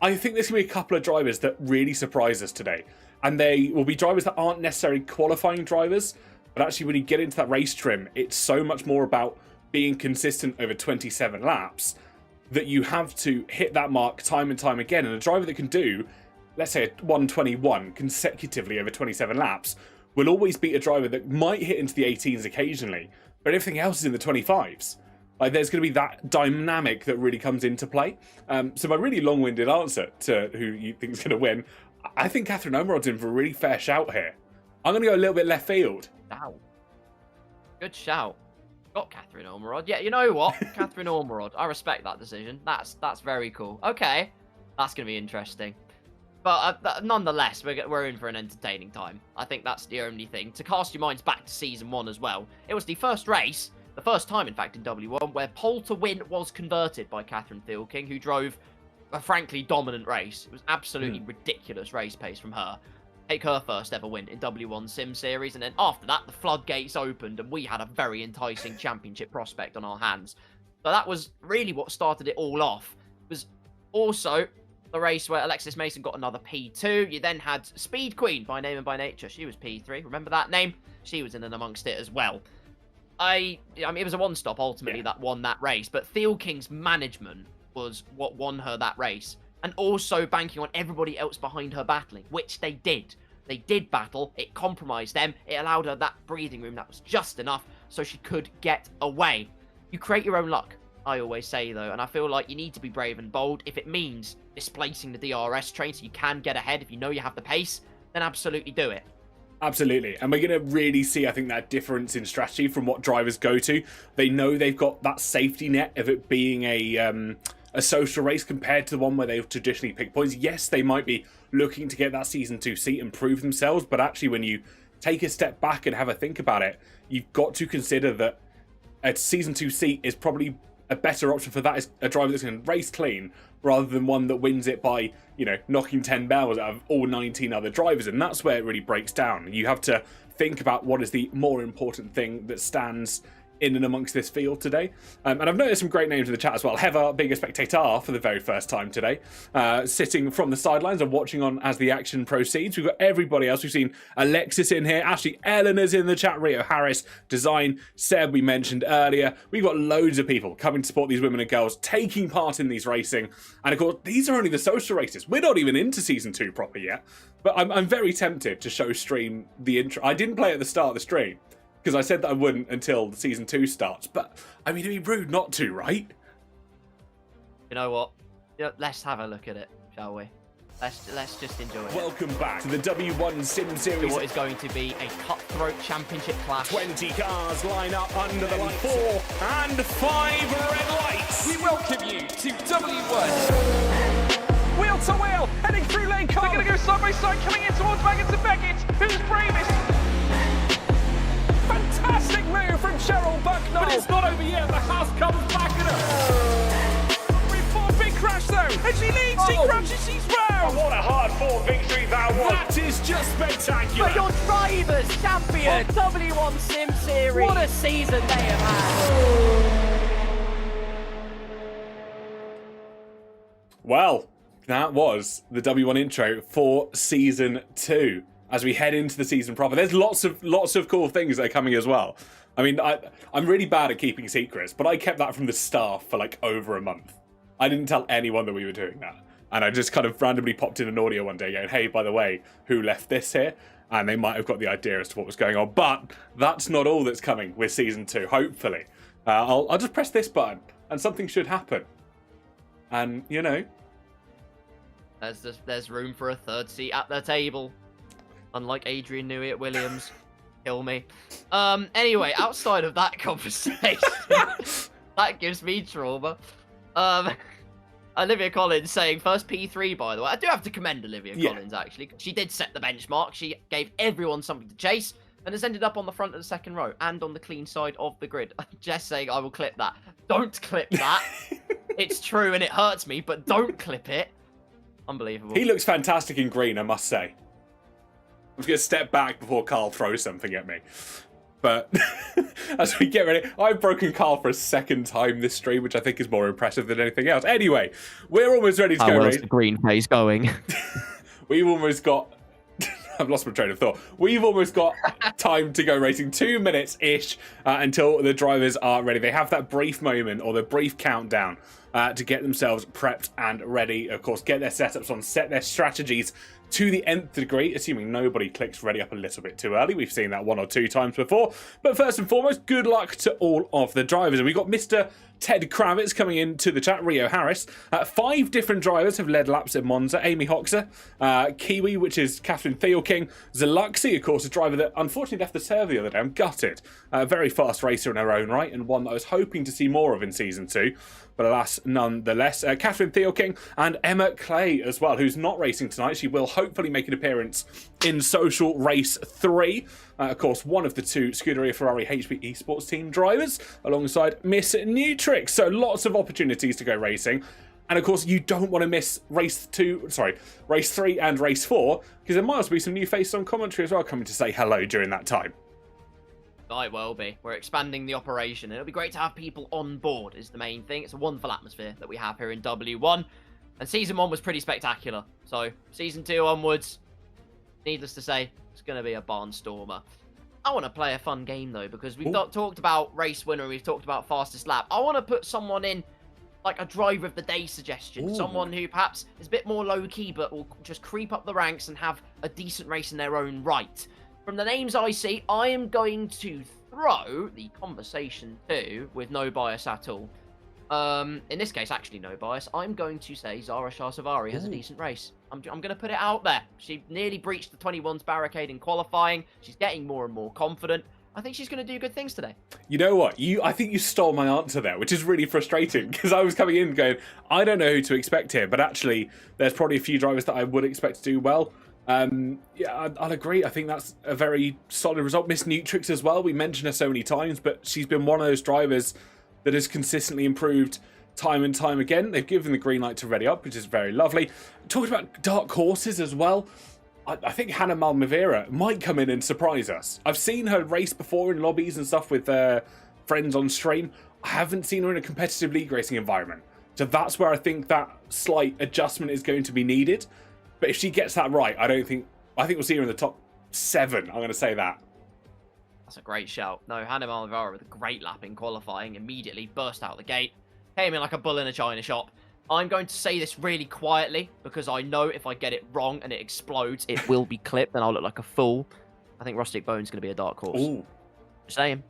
I think there's going to be a couple of drivers that really surprise us today. And they will be drivers that aren't necessarily qualifying drivers, but actually when you get into that race trim, it's so much more about being consistent over 27 laps that you have to hit that mark time and time again. And a driver that can do, let's say, a 121 consecutively over 27 laps will always beat a driver that might hit into the 18s occasionally, but everything else is in the 25s. Like, there's going to be that dynamic that really comes into play. So my really long-winded answer to who you think is going to win, I think Catherine Omerod's in for a really fair shout here. I'm going to go a little bit left field. Wow. Good shout. Got Catherine Ormerod. Yeah, you know what? Catherine Ormerod. I respect that decision. That's very cool. Okay. That's going to be interesting. But nonetheless, we're in for an entertaining time. I think that's the only thing. To cast your minds back to Season 1 as well, it was the first race, the first time, in fact, in W1, where pole to win was converted by Catherine Thielking, who drove a frankly dominant race. It was absolutely ridiculous race pace from her. Take her first ever win in W1 Sim Series, and then after that, the floodgates opened, and we had a very enticing championship prospect on our hands. So that was really what started it all off. It was also the race where Alexis Mason got another P2. You then had Speed Queen by name and by nature. She was P3. Remember that name? She was in and amongst it as well. I mean, it was a one-stop ultimately that won that race, but Thielking's management was what won her that race. And also banking on everybody else behind her battling, which they did. They did battle. It compromised them. It allowed her that breathing room that was just enough so she could get away. You create your own luck, I always say, though. And I feel like you need to be brave and bold. If it means displacing the DRS train so you can get ahead, if you know you have the pace, then absolutely do it. Absolutely. And we're going to really see, I think, that difference in strategy from what drivers go to. They know they've got that safety net of it being a social race compared to the one where they've traditionally picked points. Yes, they might be looking to get that Season 2 seat and prove themselves, but actually when you take a step back and have a think about it, you've got to consider that a Season 2 seat is probably a better option for that is a driver that's going to race clean rather than one that wins it by, you know, knocking 10 bells out of all 19 other drivers. And that's where it really breaks down. You have to think about what is the more important thing that stands in and amongst this field today. And I've noticed some great names in the chat as well. Heather, being a spectator for the very first time today, sitting from the sidelines and watching on as the action proceeds. We've got everybody else. We've seen Alexis in here. Ashley Eleanor's in the chat. Rio Harris, Design, Seb we mentioned earlier. We've got loads of people coming to support these women and girls, taking part in these racing. And of course, these are only the social races. We're not even into Season 2 proper yet. But I'm very tempted to show stream the intro. I didn't play at the start of the stream. because I said that I wouldn't until season 2 starts. But I mean, it'd be rude not to, right? You know what? Let's have a look at it, shall we? Let's just enjoy it. Welcome back to the W1 Sim Series. What is going to be a cutthroat championship clash. 20 cars line up under the lights. 4 and 5 red lights. We welcome you to W1. Wheel to wheel, heading through lane car. They're going to go side by side, coming in towards Baggins and Beckett. Who's bravest? Fantastic move from Cheryl Bucknell. But it's not over yet. The house comes back at her. Before big crash though, and she leads. She crashes. She's round. Oh, what a hard-fought victory that was. That is just spectacular. But your drivers champion W1 Sim Series. What a season they have had. Well, that was the W1 intro for season 2. As we head into the season proper, there's lots of cool things that are coming as well. I mean, I'm really bad at keeping secrets, but I kept that from the staff for like over a month. I didn't tell anyone that we were doing that. And I just kind of randomly popped in an audio one day going, hey, by the way, who left this here? And they might have got the idea as to what was going on. But that's not all that's coming with season 2, hopefully. I'll just press this button and something should happen. And, you know. There's room for a third seat at the table. Unlike Adrian Newey at Williams. Kill me. Anyway, outside of that conversation, that gives me trauma. Olivia Collins saying first P3, by the way. I do have to commend Olivia Collins, actually. She did set the benchmark. She gave everyone something to chase and has ended up on the front of the second row and on the clean side of the grid. Jess saying, I will clip that. Don't clip that. It's true and it hurts me, but don't clip it. Unbelievable. He looks fantastic in green, I must say. I'm just going to step back before Carl throws something at me. But as we get ready, I've broken Carl for a second time this stream, which I think is more impressive than anything else. Anyway, we're almost ready to go. Where's the green phase going? We've almost got... I've lost my train of thought. We've almost got time to go racing, 2 minutes-ish until the drivers are ready. They have that brief moment or the brief countdown to get themselves prepped and ready. Of course, get their setups on, set their strategies to the nth degree, assuming nobody clicks ready up a little bit too early. We've seen that 1 or 2 times before. But first and foremost, good luck to all of the drivers. And we've got Mr. Ted Kravitz coming into the chat, Rio Harris. 5 different drivers have led laps at Monza. Amy Hoxer, Kiwi, which is Catherine Thielking, Zaluxi, of course, a driver that unfortunately left the serve the other day. I'm gutted. A very fast racer in her own right, and one that I was hoping to see more of in Season 2. But alas, nonetheless. Catherine Thielking and Emma Clay as well, who's not racing tonight. She will hopefully make an appearance in Social Race 3. Of course, one of the 2 Scuderia Ferrari HP Esports team drivers, alongside Miss Nutrix. So lots of opportunities to go racing. And of course, you don't want to miss race 3 and race 4, because there might also be some new faces on commentary as well coming to say hello during that time. Might well be. We're expanding the operation, and it'll be great to have people on board is the main thing. It's a wonderful atmosphere that we have here in W1. And Season 1 was pretty spectacular. So, Season 2 onwards, needless to say, it's going to be a barnstormer. I want to play a fun game, though, because we've talked about race winner, we've talked about fastest lap. I want to put someone in, like a driver of the day suggestion. Ooh. Someone who perhaps is a bit more low-key, but will just creep up the ranks and have a decent race in their own right. From the names I see, I am going to throw the conversation to, with no bias at all. In this case, actually no bias. I'm going to say Zara Shahsavari has a decent race. I'm going to put it out there. She nearly breached the 21's barricade in qualifying. She's getting more and more confident. I think she's going to do good things today. You know what? I think you stole my answer there, which is really frustrating, because I was coming in going, I don't know who to expect here, but actually there's probably a few drivers that I would expect to do well. Yeah, I'll agree. I think that's a very solid result. Miss Nutrix as well. We mentioned her so many times, but she's been one of those drivers that has consistently improved time and time again. They've given the green light to ready up, which is very lovely. Talking about dark horses as well, I think Hannah Malmavera might come in and surprise us. I've seen her race before in lobbies and stuff with friends on stream. I haven't seen her in a competitive league racing environment. So that's where I think that slight adjustment is going to be needed. But if she gets that right, I think we'll see her in the top 7. I'm going to say that. That's a great shout. No, Hannah Malmavera with a great lap in qualifying, immediately burst out the gate. Came in like a bull in a china shop. I'm going to say this really quietly, because I know if I get it wrong and it explodes, it will be clipped and I'll look like a fool. I think Rustic Bone's going to be a dark horse. Ooh. Saying.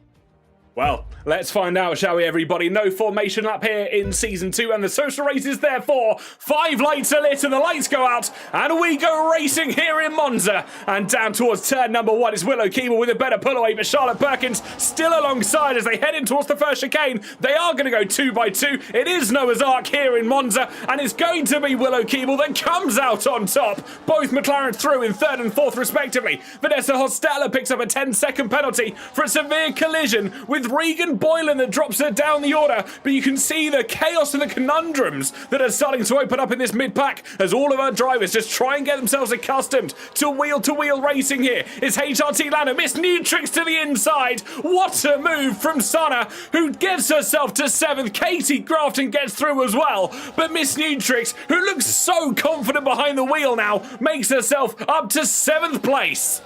Well, let's find out, shall we, everybody? No formation lap here in Season 2, and the social race is therefore 5 lights are lit and the lights go out, and we go racing here in Monza. And down towards turn number 1 is Willow Keeble with a better pull away, but Charlotte Perkins still alongside as they head in towards the first chicane. They are going to go 2 by 2. It is Noah's Ark here in Monza, and it's going to be Willow Keeble that comes out on top. Both McLaren through in 3rd and 4th respectively. Vanessa Hostella picks up a 10-second penalty for a severe collision with Regan Boylan that drops her down the order, but you can see the chaos and the conundrums that are starting to open up in this mid-pack as all of our drivers just try and get themselves accustomed to wheel-to-wheel racing here. It's HRT Lana, Miss Nutrix to the inside. What a move from Sana, who gets herself to 7th. Katie Grafton gets through as well, but Miss Nutrix, who looks so confident behind the wheel now, makes herself up to 7th place.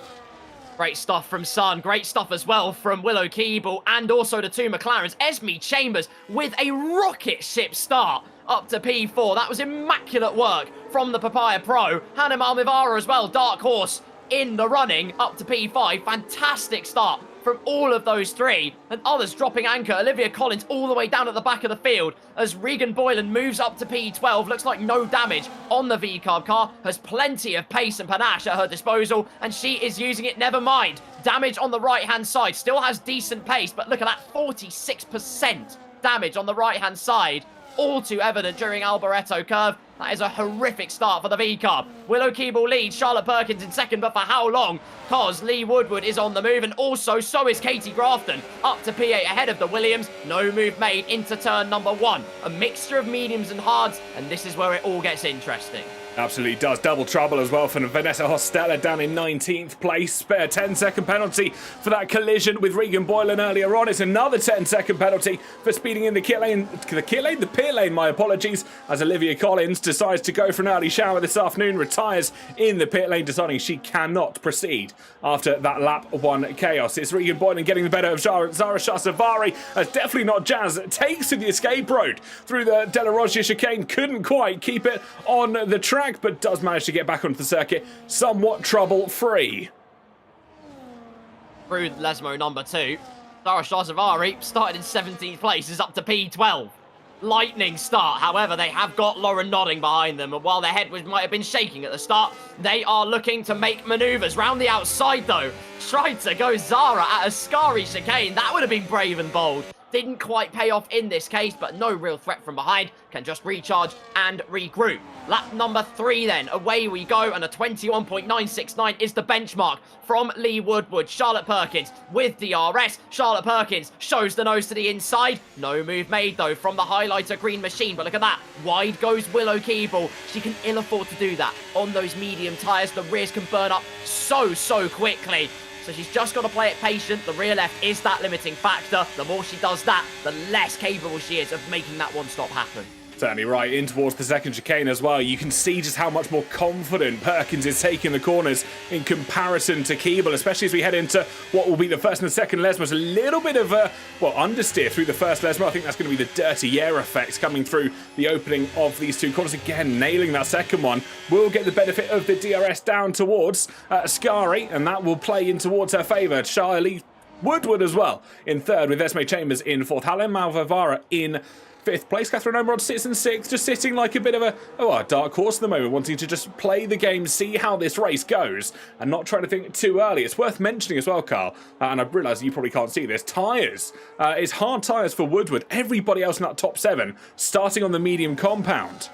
Great stuff from Sun. Great stuff as well from Willow Keeble and also the 2 McLarens. Esme Chambers with a rocket ship start up to P4. That was immaculate work from the Papaya Pro. Hannah Malmivara as well, dark horse in the running up to P5. Fantastic start from all of those 3. And others dropping anchor. Olivia Collins all the way down at the back of the field as Regan Boylan moves up to P12. Looks like no damage on the V-Carb car. Has plenty of pace and panache at her disposal, and she is using it. Never mind. Damage on the right-hand side. Still has decent pace, but look at that, 46% damage on the right-hand side. All too evident during Alboreto curve. That is a horrific start for the V-Carb. Willow Keeble leads, Charlotte Perkins in 2nd, but for how long? Cause Lee Woodward is on the move, and also so is Katie Grafton. Up to P8 ahead of the Williams. No move made into turn number 1. A mixture of mediums and hards, and this is where it all gets interesting. Absolutely does. Double trouble as well for Vanessa Hostella down in 19th place. Spare 10-second penalty for that collision with Regan Boylan earlier on. It's another 10-second penalty for speeding in the pit lane, my apologies, as Olivia Collins decides to go for an early shower this afternoon, retires in the pit lane, deciding she cannot proceed after that lap 1 chaos. It's Regan Boylan getting the better of Zara Shasavari, as definitely not Jazz takes to the escape road through the De La Rogia chicane. Couldn't quite keep it on the track, but does manage to get back onto the circuit somewhat trouble-free. Through Lesmo number 2, Zara Shazavari started in 17th place, is up to P12. Lightning start. However, they have got Lauren Nodding behind them, and while their head might have been shaking at the start, they are looking to make manoeuvres. Round the outside, though, tried to go Zara at a Scary chicane. That would have been brave and bold. Didn't quite pay off in this case, but no real threat from behind. Can just recharge and regroup. Lap number 3 then. Away we go, and a 21.969 is the benchmark from Lee Woodward. Charlotte Perkins with DRS. Charlotte Perkins shows the nose to the inside. No move made, though, from the highlighter green machine, but look at that. Wide goes Willow Keeble. She can ill afford to do that. On those medium tyres, the rears can burn up so quickly. So she's just got to play it patient. The rear left is that limiting factor. The more she does that, the less capable she is of making that one stop happen. Certainly right, in towards the second chicane as well. You can see just how much more confident Perkins is taking the corners in comparison to Keeble, especially as we head into what will be the first and the second Lesmos. A little bit of a, understeer through the first Lesmo. I think that's going to be the dirty air effect coming through the opening of these 2 corners. Again, nailing that second one. Will get the benefit of the DRS down towards Scary, and that will play in towards her favour. Charlie Woodward as well in 3rd, with Esme Chambers in 4th. Helen Malvavara in 5th place. Catherine Omerod sits in 6th, just sitting like a bit of a dark horse at the moment, wanting to just play the game, see how this race goes, and not trying to think too early. It's worth mentioning as well, Carl, and I realise you probably can't see this, tyres. It's hard tyres for Woodward. Everybody else in that top 7 starting on the medium compound.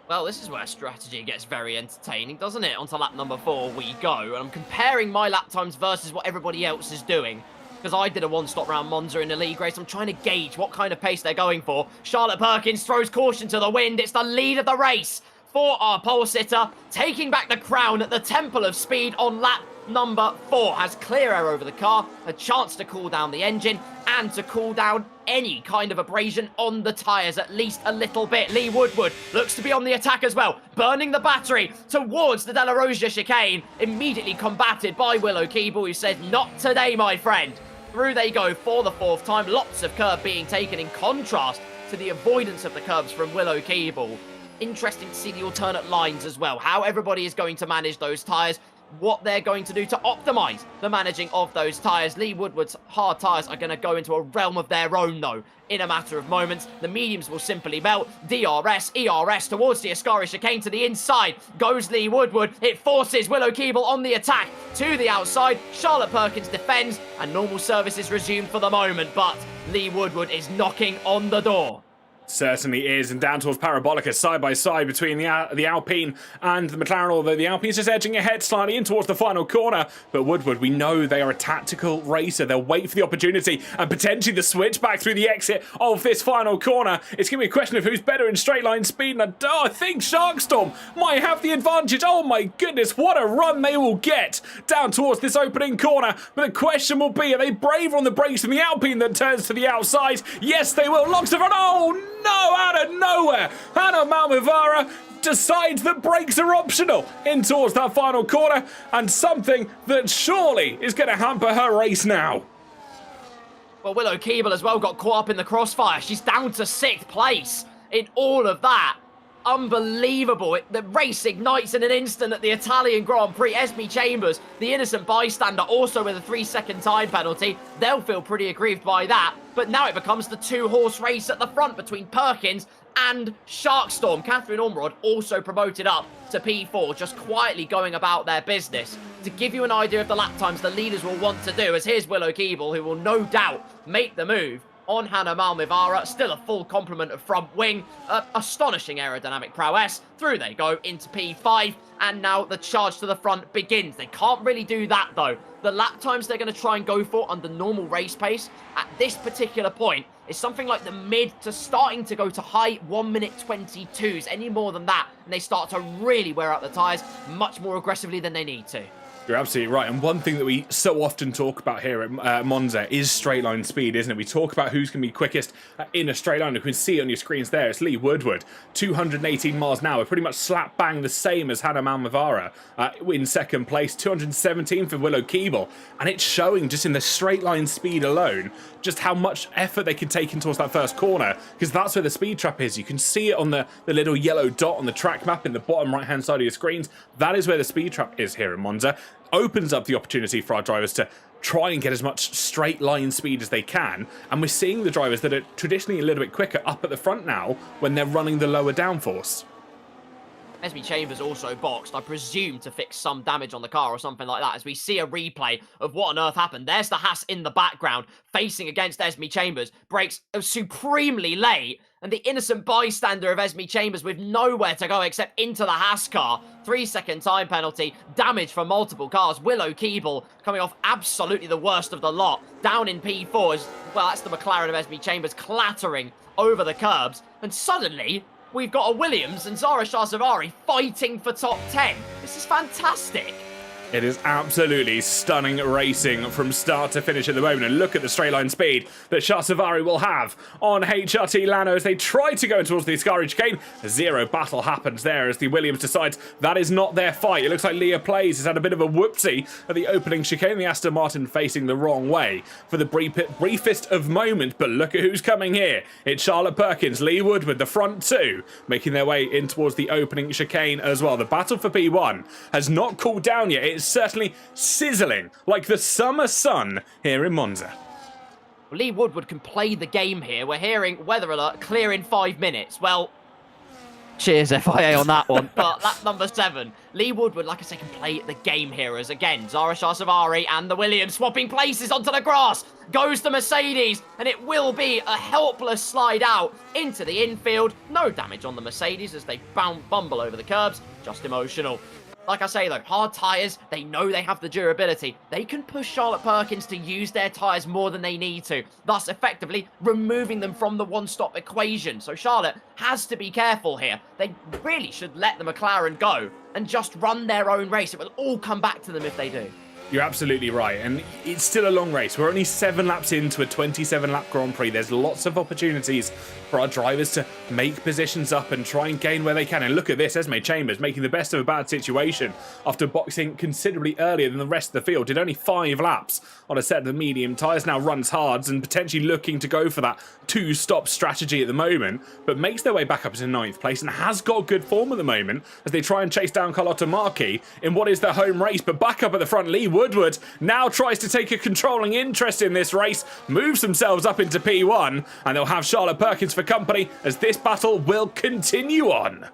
Well, this is where strategy gets very entertaining, doesn't it? Onto lap number 4 we go, and I'm comparing my lap times versus what everybody else is doing. Because I did a one-stop round Monza in the league race. I'm trying to gauge what kind of pace they're going for. Charlotte Perkins throws caution to the wind. It's the lead of the race for our pole sitter. Taking back the crown at the Temple of Speed on lap number 4. Has clear air over the car. A chance to cool down the engine and to cool down any kind of abrasion on the tyres, at least a little bit. Lee Woodward looks to be on the attack as well, burning the battery towards the De La Rogia chicane, immediately combated by Willow Keeble, who said, "Not today, my friend." Through they go for the 4th time. Lots of curb being taken in contrast to the avoidance of the curbs from Willow Keeble. Interesting to see the alternate lines as well, how everybody is going to manage those tyres. what they're going to do to optimize the managing of those tyres. Lee Woodward's hard tyres are going to go into a realm of their own, though, in a matter of moments. The mediums will simply melt. DRS, ERS towards the Ascari chicane to the inside. Goes Lee Woodward. It forces Willow Keeble on the attack to the outside. Charlotte Perkins defends, and normal service is resumed for the moment, but Lee Woodward is knocking on the door. Certainly is, and down towards Parabolica, side by side between the Alpine and the McLaren, although the Alpine's just edging ahead slightly in towards the final corner. But Woodward, we know they are a tactical racer. They'll wait for the opportunity and potentially the switch back through the exit of this final corner. It's going to be a question of who's better in straight line speed, and I think Sharkstorm might have the advantage. Oh my goodness, what a run they will get down towards this opening corner. But the question will be, are they brave on the brakes from the Alpine that turns to the outside? Yes, they will. Locks the front. Oh no, out of nowhere, Hannah Malmivara decides that brakes are optional in towards that final corner, and something that surely is going to hamper her race now. Well, Willow Keeble as well got caught up in the crossfire. She's down to 6th place in all of that. Unbelievable. The race ignites in an instant at the Italian Grand Prix. Esme Chambers, the innocent bystander, also with a 3-second time penalty. They'll feel pretty aggrieved by that. But now it becomes the 2-horse race at the front between Perkins and Sharkstorm. Catherine Ormerod also promoted up to P4, just quietly going about their business. To give you an idea of the lap times the leaders will want to do, as here's Willow Keeble, who will no doubt make the move on Hannah Malmivara. Still a full complement of front wing. Astonishing aerodynamic prowess. Through they go into P5, and now the charge to the front begins. They can't really do that, though. The lap times they're going to try and go for under normal race pace at this particular point is something like the mid to starting to go to high 1-minute 22s. Any more than that, and they start to really wear out the tyres much more aggressively than they need to. You're absolutely right, and one thing that we so often talk about here at Monza is straight line speed, isn't it? We talk about who's going to be quickest in a straight line. You can see it on your screens there. It's Lee Woodward, 218 miles an hour, pretty much slap bang the same as Hannah Malmivara in second place, 217 for Willow Keeble, and it's showing just in the straight line speed alone just how much effort they can take in towards that first corner, because that's where the speed trap is. You can see it on the little yellow dot on the track map in the bottom right hand side of your screens. That is where the speed trap is here in Monza. Opens up the opportunity for our drivers to try and get as much straight line speed as they can, and we're seeing the drivers that are traditionally a little bit quicker up at the front now when they're running the lower downforce. Esme Chambers also boxed, I presume, to fix some damage on the car or something like that, as we see a replay of what on earth happened. There's the Haas in the background, facing against Esme Chambers. Brakes supremely late, and the innocent bystander of Esme Chambers with nowhere to go except into the Haas car. 3-second time penalty, damage for multiple cars. Willow Keeble coming off absolutely the worst of the lot. Down in P4 as well, that's the McLaren of Esme Chambers clattering over the curbs. And suddenly, we've got a Williams and Zara Shahsavari fighting for top 10. This is fantastic. It is absolutely stunning racing from start to finish at the moment. And look at the straight line speed that Shahsavari will have on HRT Lano as they try to go towards the Ascari chicane. A zero battle happens there as the Williams decides that is not their fight. It looks like Leah Plays has had a bit of a whoopsie at the opening chicane. The Aston Martin facing the wrong way for the briefest of moments. But look at who's coming here. It's Charlotte Perkins, Lee Woodward, the front two, making their way in towards the opening chicane as well. The battle for P1 has not cooled down yet. It's certainly sizzling like the summer sun here in Monza. Well, Lee Woodward can play the game here. We're hearing weather alert clear in 5 minutes. Well, Cheers, FIA, on that one. but lap number 7. Lee Woodward, like I say, can play the game here as again Zara Shahsavari and the Williams swapping places onto the grass. Goes the Mercedes, and it will be a helpless slide out into the infield. No damage on the Mercedes as they bumble over the curbs. Just emotional. Like I say, though, hard tyres, they know they have the durability. They can push Charlotte Perkins to use their tyres more than they need to, thus effectively removing them from the one-stop equation. So Charlotte has to be careful here. They really should let the McLaren go and just run their own race. It will all come back to them if they do. You're absolutely right, and it's still a long race. We're only 7 laps into a 27-lap Grand Prix. There's lots of opportunities for our drivers to make positions up and try and gain where they can. And look at this, Esme Chambers making the best of a bad situation after boxing considerably earlier than the rest of the field. Did only 5 laps on a set of the medium tyres, now runs hards and potentially looking to go for that 2-stop strategy at the moment, but makes their way back up to 9th place and has got good form at the moment as they try and chase down Carlotta Marchi in what is their home race. But back up at the front, Lee Woodward now tries to take a controlling interest in this race, moves themselves up into P1, and they'll have Charlotte Perkins for company as this battle will continue on.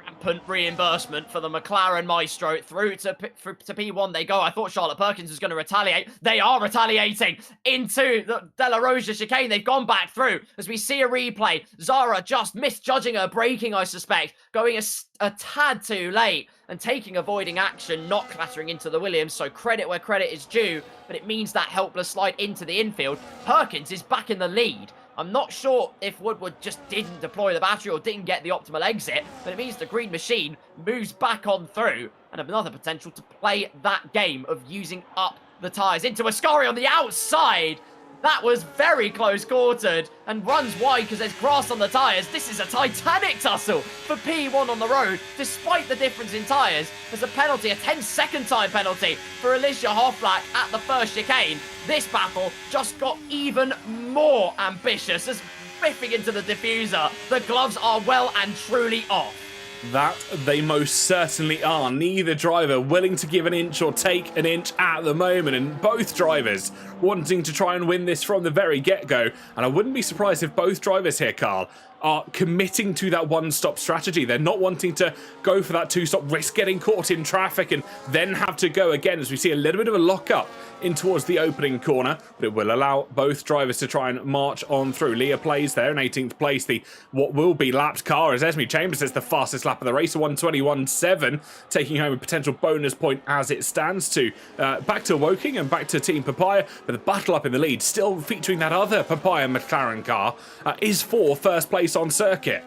Rampant reimbursement for the McLaren Maestro through to P1 they go. I thought Charlotte Perkins was going to retaliate. They are retaliating into the De La Rosa chicane. They've gone back through as we see a replay. Zara just misjudging her braking, I suspect, going a tad too late and avoiding action, not clattering into the Williams. So credit where credit is due, but it means that helpless slide into the infield. Perkins is back in the lead. I'm not sure if Woodward just didn't deploy the battery or didn't get the optimal exit, but it means the green machine moves back on through and another potential to play that game of using up the tyres into Ascari on the outside. That was very close quartered and runs wide because there's grass on the tyres. This is a titanic tussle for P1 on the road, despite the difference in tyres. There's a penalty, a 10-second time penalty for Alicia Hofflack at the first chicane. This battle just got even more ambitious as riffing into the diffuser. The gloves are well and truly off. That they most certainly are. Neither driver willing to give an inch or take an inch at the moment, and both drivers wanting to try and win this from the very get-go. And I wouldn't be surprised if both drivers here, Carl, are committing to that one-stop strategy. They're not wanting to go for that 2-stop, risk getting caught in traffic and then have to go again, as we see a little bit of a lock-up in towards the opening corner, but it will allow both drivers to try and march on through. Leah plays there in 18th place, the what will be lapped car, as Esme Chambers is the fastest lap of the race, 1:21.7, taking home a potential bonus point as it stands to back to Woking and back to Team Papaya, but the battle up in the lead, still featuring that other Papaya McLaren car, is for first place on circuit.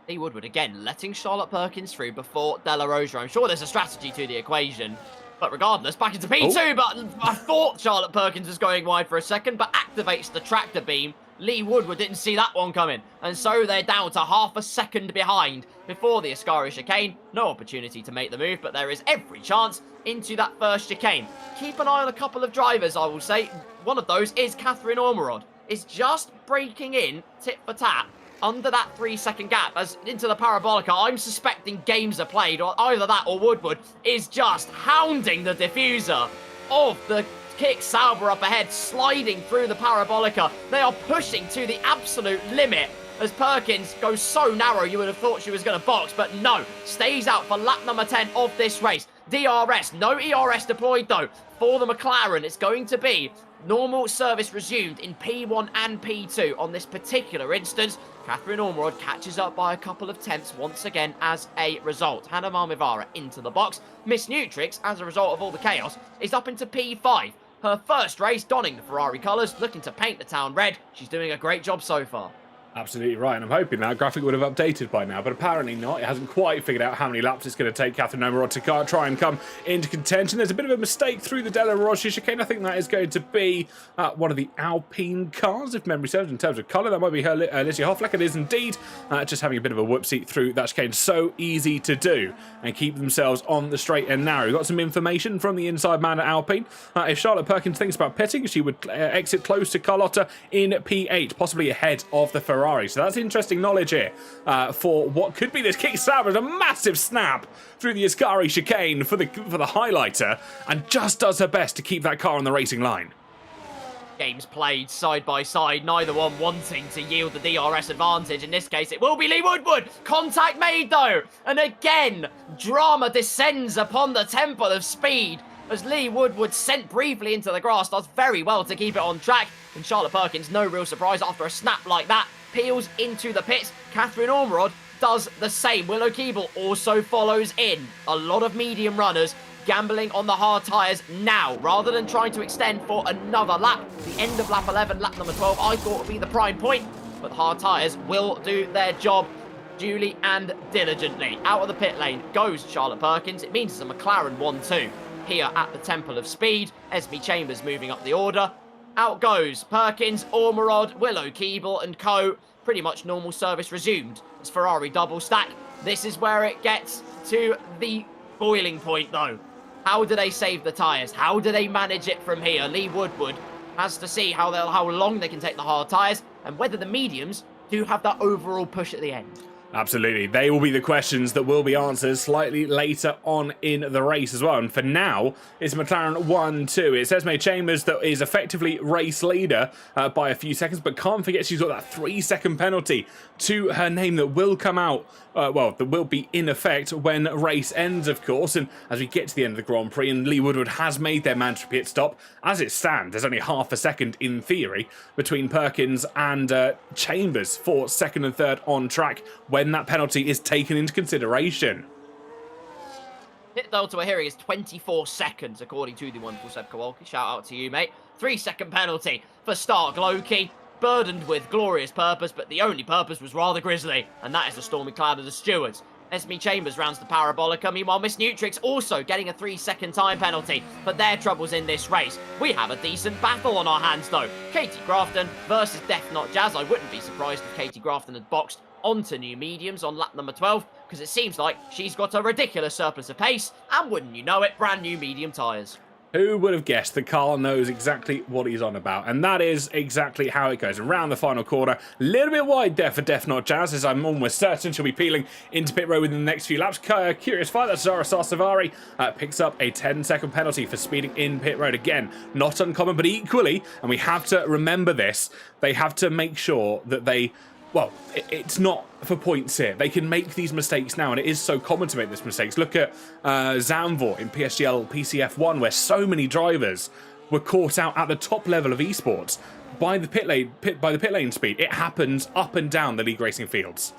Lee Woodward again letting Charlotte Perkins through before De La Rosa. I'm sure there's a strategy to the equation, but regardless, back into P2. But I thought Charlotte Perkins was going wide for a second, but activates the tractor beam. Lee Woodward didn't see that one coming, and so they're down to half a second behind before the Ascari chicane. No opportunity to make the move, but there is every chance into that first chicane. Keep an eye on a couple of drivers, I will say. One of those is Catherine Ormerod. Is just breaking in tit for tat under that 3-second gap as into the parabolica. I'm suspecting games are played, or either that or Woodward is just hounding the diffuser of the kick Sauber up ahead, sliding through the parabolica. They are pushing to the absolute limit as Perkins goes so narrow you would have thought she was going to box, but no, stays out for lap number 10 of this race. DRS, no ERS deployed though for the McLaren. It's going to be normal service resumed in P1 and P2 on this particular instance. Catherine Ormerod catches up by a couple of tenths once again as a result. Hannah Marmivara into the box. Miss Nutrix, as a result of all the chaos, is up into P5. Her first race donning the Ferrari colours, looking to paint the town red. She's doing a great job so far. Absolutely right, and I'm hoping that graphic would have updated by now, but apparently not. It hasn't quite figured out how many laps it's going to take Catherine Ormerod to try and come into contention. There's a bit of a mistake through the De La Rosa chicane. I think that is going to be one of the Alpine cars, if memory serves, in terms of colour. That might be her Alicia Hoffleck. It is indeed. Just having a bit of a whoopsie through that chicane. So easy to do and keep themselves on the straight and narrow. We've got some information from the inside man at Alpine. If Charlotte Perkins thinks about pitting, she would exit close to Carlotta in P8, possibly ahead of the Ferrari. So that's interesting knowledge here for what could be this kick Sauber. A massive snap through the Ascari chicane for the highlighter, and just does her best to keep that car on the racing line. Games played side by side, neither one wanting to yield the DRS advantage. In this case, it will be Lee Woodward. Contact made though, and again, drama descends upon the temple of speed as Lee Woodward, sent briefly into the grass, does very well to keep it on track. And Charlotte Perkins, no real surprise after a snap like that, peels into the pits. Catherine Ormerod does the same. Willow Keeble also follows in. A lot of medium runners gambling on the hard tyres now, rather than trying to extend for another lap. The end of lap 11, lap number 12, I thought would be the prime point, but the hard tyres will do their job duly and diligently. Out of the pit lane goes Charlotte Perkins. It means it's a McLaren 1-2 here at the Temple of Speed. Esme Chambers moving up the order. Out goes Perkins, Ormerod, Willow Keeble and co. Pretty much normal service resumed. As Ferrari double stack. This is where it gets to the boiling point though. How do they save the tyres? How do they manage it from here? Lee Woodward has to see how long they can take the hard tyres and whether the mediums do have that overall push at the end. Absolutely. They will be the questions that will be answered slightly later on in the race as well. And for now, it's McLaren 1-2. It's Esme Chambers that is effectively race leader by a few seconds, but can't forget she's got that 3-second penalty to her name that will come out, that will be in effect when race ends, of course. And as we get to the end of the Grand Prix, and Lee Woodward has made their mandatory pit stop, as it stands, there's only half a second in theory between Perkins and Chambers for second and third on track when that penalty is taken into consideration. Pit delta we're hearing is 24 seconds, according to the wonderful Seb Kowalski. Shout out to you, mate. 3-second penalty for Stark Loki. Burdened with glorious purpose, but the only purpose was rather grisly, and that is the stormy cloud of the stewards. Esme Chambers rounds the Parabolica. Meanwhile, Miss Nutrix also getting a 3-second time penalty for their troubles in this race. We have a decent battle on our hands, though. Katie Grafton versus Death Not Jazz. I wouldn't be surprised if Katie Grafton had boxed onto new mediums on lap number 12, because it seems like she's got a ridiculous surplus of pace, and wouldn't you know it, brand new medium tyres. Who would have guessed that Carl knows exactly what he's on about? And that is exactly how it goes. Around the final corner, a little bit wide there for Death Not Jazz, as I'm almost certain she'll be peeling into pit road within the next few laps. Curious fight, that's Zara Sarsavari, picks up a 10-second penalty for speeding in pit road. Again, not uncommon, but equally, and we have to remember this, they have to make sure that they... Well, it's not for points here. They can make these mistakes now, and it is so common to make these mistakes. Look at Zandvoort in PSGL PCF1, where so many drivers were caught out at the top level of esports by the pit lane speed. It happens up and down the league racing fields.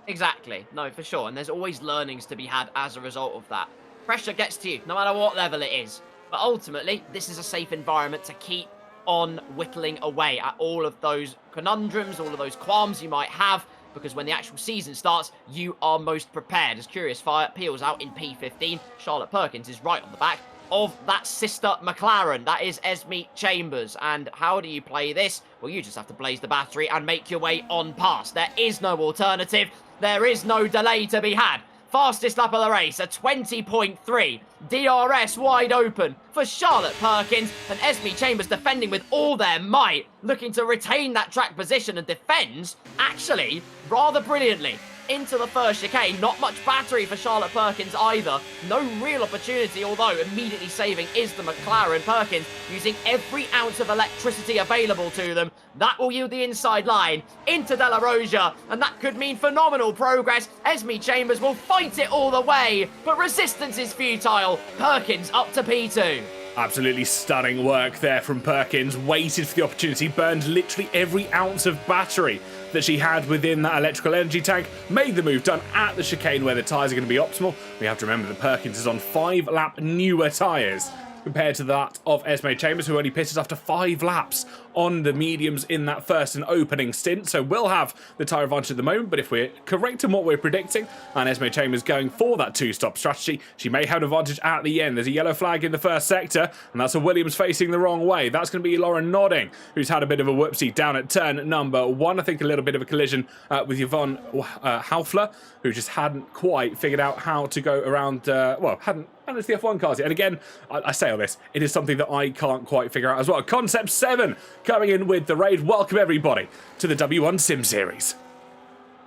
Exactly. No, for sure. And there's always learnings to be had as a result of that. Pressure gets to you, no matter what level it is. But ultimately, this is a safe environment to keep on whittling away at all of those conundrums, all of those qualms you might have, because when the actual season starts, you are most prepared. As Curious Fire peels out in P15, Charlotte Perkins is right on the back of that sister McLaren. That is Esme Chambers. And how do you play this? Well, you just have to blaze the battery and make your way on past. There is no alternative. There is no delay to be had. Fastest lap of the race, a 20.3. DRS wide open for Charlotte Perkins, and Esme Chambers defending with all their might, looking to retain that track position and defends, actually, rather brilliantly. Into the first chicane, not much battery for Charlotte Perkins either. No real opportunity, although immediately saving is the McLaren. Perkins using every ounce of electricity available to them. That will yield the inside line into De La Roja, and that could mean phenomenal progress. Esme Chambers will fight it all the way, but resistance is futile. Perkins up to P2. Absolutely stunning work there from Perkins. Waited for the opportunity, burned literally every ounce of battery that she had within that electrical energy tank, made the move done at the chicane where the tyres are going to be optimal. We have to remember that Perkins is on 5-lap newer tyres compared to that of Esme Chambers, who only pitted after 5 laps on the mediums in that first and opening stint. So we'll have the tyre advantage at the moment, but if we're correct in what we're predicting, and Esme Chambers going for that 2-stop strategy, she may have an advantage at the end. There's a yellow flag in the first sector, and that's a Williams facing the wrong way. That's going to be Lauren Nodding, who's had a bit of a whoopsie down at turn number 1. I think a little bit of a collision with Yvonne Haufler, who just hadn't quite figured out how to go around, hadn't managed the F1 cars yet. And again, I say all this, it is something that I can't quite figure out as well. Concept 7 coming in with the raid. Welcome everybody to the W1 Sim Series.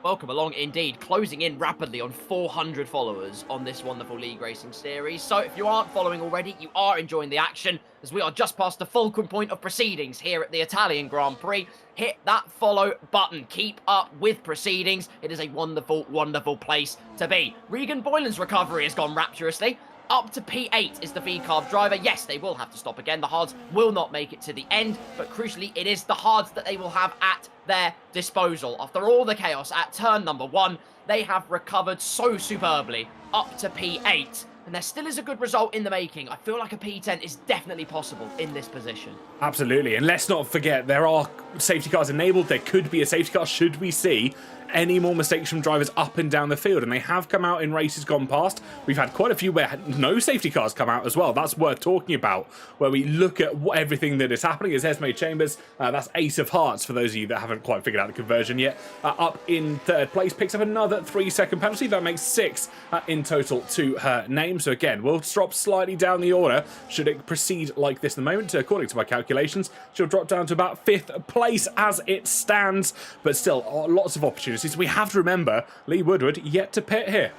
Welcome along indeed, closing in rapidly on 400 followers on this wonderful League Racing series. So if you aren't following already, you are enjoying the action, as we are just past the fulcrum point of proceedings here at the Italian Grand Prix. Hit that follow button. Keep up with proceedings. It is a wonderful, wonderful place to be. Regan Boylan's recovery has gone rapturously. Up to P8 is the V-Carb driver. Yes, they will have to stop again. The hards will not make it to the end, but crucially, it is the hards that they will have at their disposal. After all the chaos at turn number 1, they have recovered so superbly up to P8. And there still is a good result in the making. I feel like a P10 is definitely possible in this position. Absolutely. And let's not forget, there are safety cars enabled. There could be a safety car should we see any more mistakes from drivers up and down the field, and they have come out in races gone past. We've had quite a few where no safety cars come out as well. That's worth talking about, where we look at everything that is happening. As Esme Chambers, that's Ace of Hearts for those of you that haven't quite figured out the conversion yet, up in 3rd place, picks up another 3-second penalty. That makes 6 in total to her name. So again, we'll drop slightly down the order should it proceed like this in the moment. According to my calculations, she'll drop down to about 5th place as it stands, but still lots of opportunities. We have to remember, Lee Woodward yet to pit here.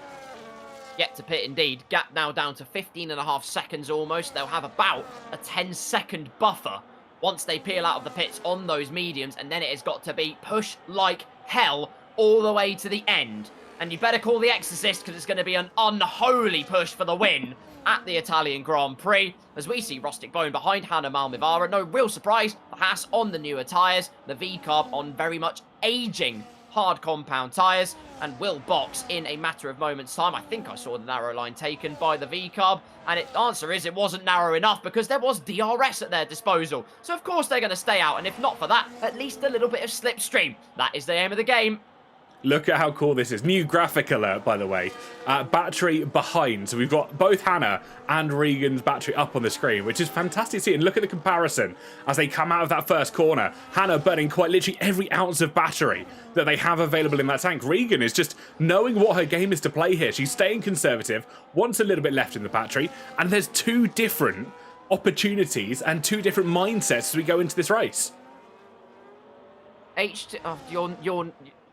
Yet to pit indeed. Gap now down to 15.5 seconds almost. They'll have about a 10-second buffer once they peel out of the pits on those mediums, and then it has got to be push like hell all the way to the end. And you better call the Exorcist, because it's going to be an unholy push for the win at the Italian Grand Prix, as we see Rustic Bone behind Hannah Malmivara. No real surprise, the Haas on the newer tyres, the V-Carb on very much aging hard compound tyres, and will box in a matter of moments' time. I think I saw the narrow line taken by the V-Carb, and the answer is it wasn't narrow enough because there was DRS at their disposal. So of course they're going to stay out, and if not for that, at least a little bit of slipstream. That is the aim of the game. Look at how cool this is. New graphic alert, by the way. Battery behind. So we've got both Hannah and Regan's battery up on the screen, which is fantastic to see. And look at the comparison as they come out of that first corner. Hannah burning quite literally every ounce of battery that they have available in that tank. Regan is just knowing what her game is to play here. She's staying conservative, wants a little bit left in the battery, and there's 2 different opportunities and 2 different mindsets as we go into this race.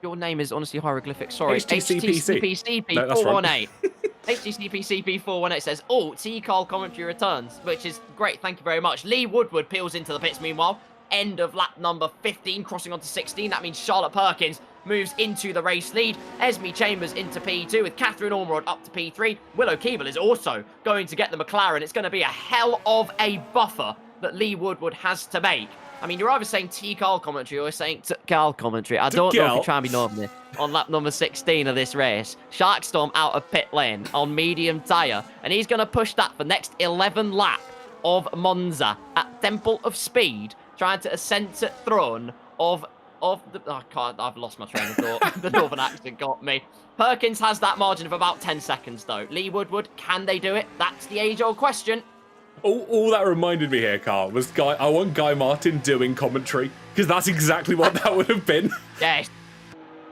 Your name is honestly hieroglyphic. Sorry. HTCPC. HTCPC No, that's 418. HTCPCP 418 says, oh, T-Carl commentary returns, which is great. Thank you very much. Lee Woodward peels into the pits meanwhile. End of lap number 15, crossing onto 16. That means Charlotte Perkins moves into the race lead. Esme Chambers into P2 with Catherine Ormerod up to P3. Willow Keeble is also going to get the McLaren. It's going to be a hell of a buffer that Lee Woodward has to make. I mean, you're either saying T-Carl commentary or saying Carl commentary. I don't know if you're trying to be normal on lap number 16 of this race. Sharkstorm out of pit lane on medium tyre, and he's going to push that for next 11 lap of Monza at Temple of Speed, trying to ascend to throne of the... Oh, God, I've lost my train of thought. The Northern accent got me. Perkins has that margin of about 10 seconds, though. Lee Woodward, can they do it? That's the age-old question. All that reminded me here, Carl, was I want Guy Martin doing commentary, because that's exactly what that would have been. Yes,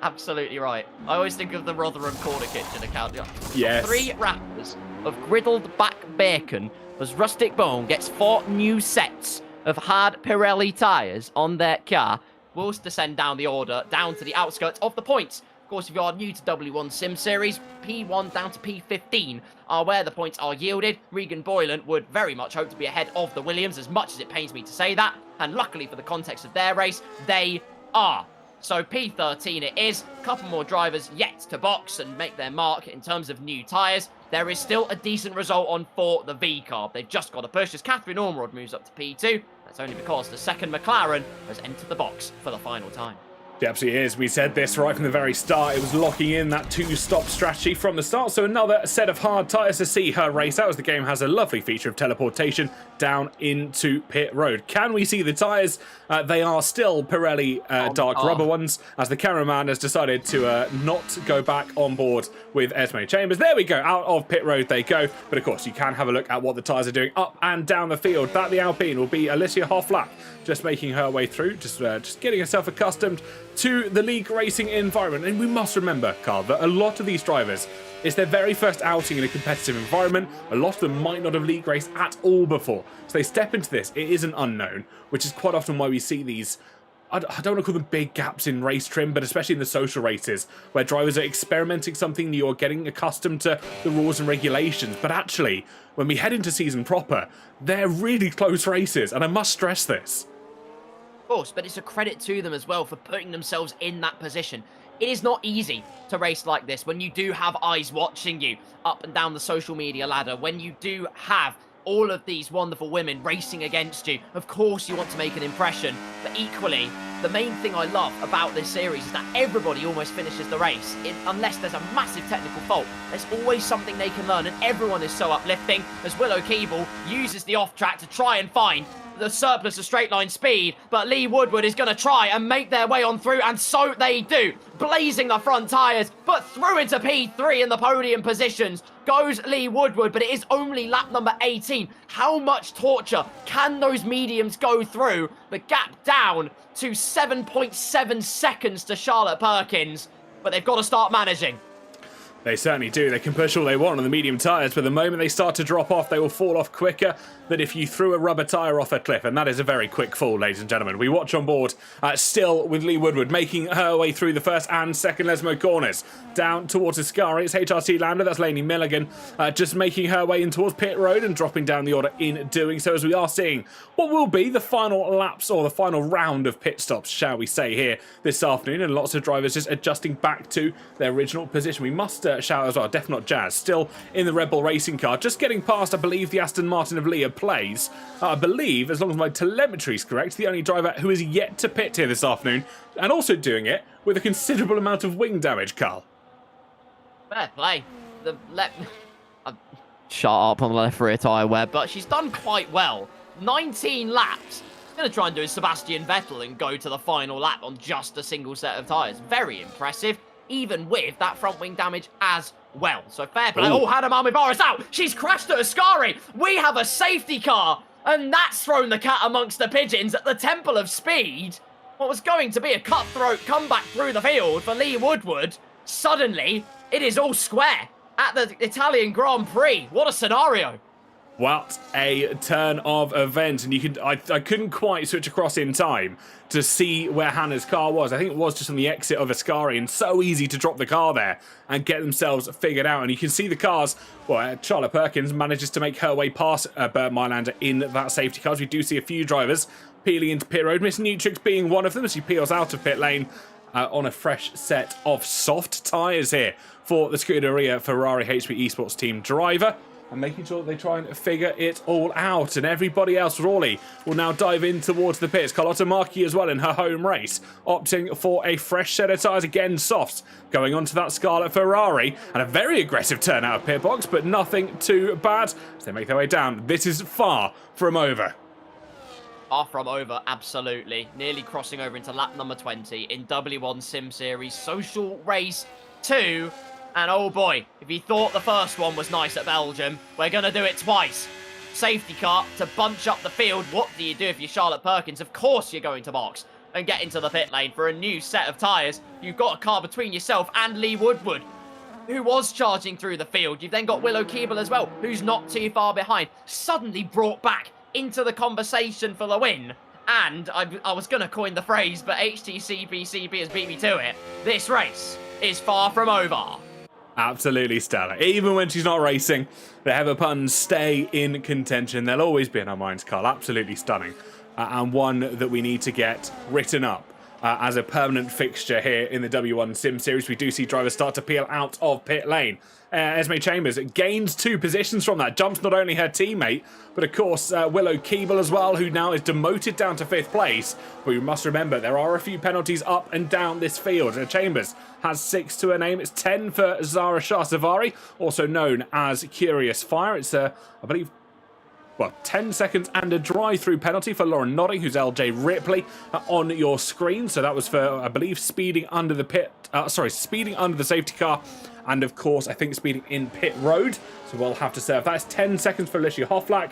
absolutely right. I always think of the Rotherham Corner Kitchen account. Yes. 3 wrappers of griddled back bacon as Rustic Bone gets 4 new sets of hard Pirelli tyres on their car. We'll descend down the order, down to the outskirts of the points. Of course, if you are new to W1 Sim Series, P1 down to P15 are where the points are yielded. Regan Boylan would very much hope to be ahead of the Williams, as much as it pains me to say that. And luckily for the context of their race, they are. So P13 it is. A couple more drivers yet to box and make their mark in terms of new tyres. There is still a decent result on for the V-Carb. They've just got to push as Catherine Ormerod moves up to P2. That's only because the second McLaren has entered the box for the final time. It absolutely is. We said this right from the very start. It was locking in that 2-stop strategy from the start. So another set of hard tyres to see her race out, as the game has a lovely feature of teleportation down into pit road. Can we see the tyres? They are still Pirelli dark rubber ones, as the cameraman has decided to not go back on board with Esme Chambers. There we go. Out of pit road they go. But of course, you can have a look at what the tyres are doing up and down the field. That the Alpine will be Alicia Hofflap, just making her way through, just getting herself accustomed to the league racing environment. And we must remember, Carl, that a lot of these drivers, it's their very first outing in a competitive environment. A lot of them might not have league raced at all before. So they step into this, it is an unknown, which is quite often why we see these, I don't want to call them big gaps in race trim, but especially in the social races, where drivers are experimenting something new or getting accustomed to the rules and regulations. But actually, when we head into season proper, they're really close races, and I must stress this. Of course, but it's a credit to them as well for putting themselves in that position. It is not easy to race like this when you do have eyes watching you up and down the social media ladder, when you do have all of these wonderful women racing against you. Of course you want to make an impression, but equally, the main thing I love about this series is that everybody almost finishes the race, unless there's a massive technical fault. There's always something they can learn, and everyone is so uplifting as Willow Keeble uses the off-track to try and find the surplus of straight line speed, but Lee Woodward is going to try and make their way on through, and so they do, blazing the front tyres, but through into P3 in the podium positions goes Lee Woodward, but it is only lap number 18. How much torture can those mediums go through? The gap down to 7.7 seconds to Charlotte Perkins, but they've got to start managing. They certainly do. They can push all they want on the medium tyres, but the moment they start to drop off, they will fall off quicker than if you threw a rubber tyre off a cliff, and that is a very quick fall, ladies and gentlemen. We watch on board still with Lee Woodward making her way through the first and second Lesmo corners. Down towards Ascari, it's HRT Lander, that's Lainey Milligan, just making her way in towards pit road and dropping down the order in doing so, as we are seeing what will be the final laps, or the final round of pit stops, shall we say, here this afternoon, and lots of drivers just adjusting back to their original position. We must shout as well, Def Not Jazz, still in the Red Bull racing car, just getting past, I believe, the Aston Martin of Leah Plays. I believe, as long as my telemetry is correct, the only driver who is yet to pit here this afternoon, and also doing it with a considerable amount of wing damage, Carl. Fair play. Shut up on the left rear tyre wear, but she's done quite well. 19 laps. She's going to try and do a Sebastian Vettel and go to the final lap on just a single set of tyres. Very impressive, even with that front wing damage as well. So fair play. Ooh. Oh, Hannah Malmivar is out. She's crashed at Ascari. We have a safety car, and that's thrown the cat amongst the pigeons at the Temple of Speed. What was going to be a cutthroat comeback through the field for Lee Woodward, suddenly it is all square at the Italian Grand Prix. What a scenario. What a turn of events, and I couldn't quite switch across in time to see where Hannah's car was. I think it was just on the exit of Ascari, and so easy to drop the car there and get themselves figured out. And you can see the cars, well, Charlotte Perkins manages to make her way past Bert Mylander in that safety car. We do see a few drivers peeling into pit road, Miss Nutrix being one of them as she peels out of pit lane on a fresh set of soft tyres here for the Scuderia Ferrari HP Esports team driver, and making sure that they try and figure it all out. And everybody else, Rawley, will now dive in towards the pits. Carlotta Marchi as well in her home race, opting for a fresh set of tyres, again softs, going on to that Scarlet Ferrari, and a very aggressive turn out of pit box, but nothing too bad as they make their way down. This is far from over. Far from over, absolutely. Nearly crossing over into lap number 20 in W1 Sim Series Social Race 2. And oh boy, if you thought the first one was nice at Belgium, we're going to do it twice. Safety car to bunch up the field. What do you do if you're Charlotte Perkins? Of course you're going to box and get into the pit lane for a new set of tyres. You've got a car between yourself and Lee Woodward, who was charging through the field. You've then got Willow Keeble as well, who's not too far behind. Suddenly brought back into the conversation for the win. And I was going to coin the phrase, but HTCPCP has beat me to it. This race is far from over. Absolutely stellar. Even when she's not racing, the Heather puns stay in contention. They'll always be in our minds, Carl. Absolutely stunning. And one that we need to get written up as a permanent fixture here in the W1 Sim Series. We do see drivers start to peel out of pit lane. Esme Chambers gains 2 positions from that. Jumps not only her teammate, but of course Willow Keeble as well, who now is demoted down to 5th place. But we must remember there are a few penalties up and down this field. Chambers has 6 to her name. It's 10 for Zara Shahsavari, also known as Curious Fire. It's, I believe, 10 seconds and a drive-through penalty for Lauren Nodding, who's LJ Ripley on your screen. So that was for, I believe, speeding under the speeding under the safety car. And of course, I think speeding in pit road. So we'll have to serve. That's 10 seconds for Alicia Hoflack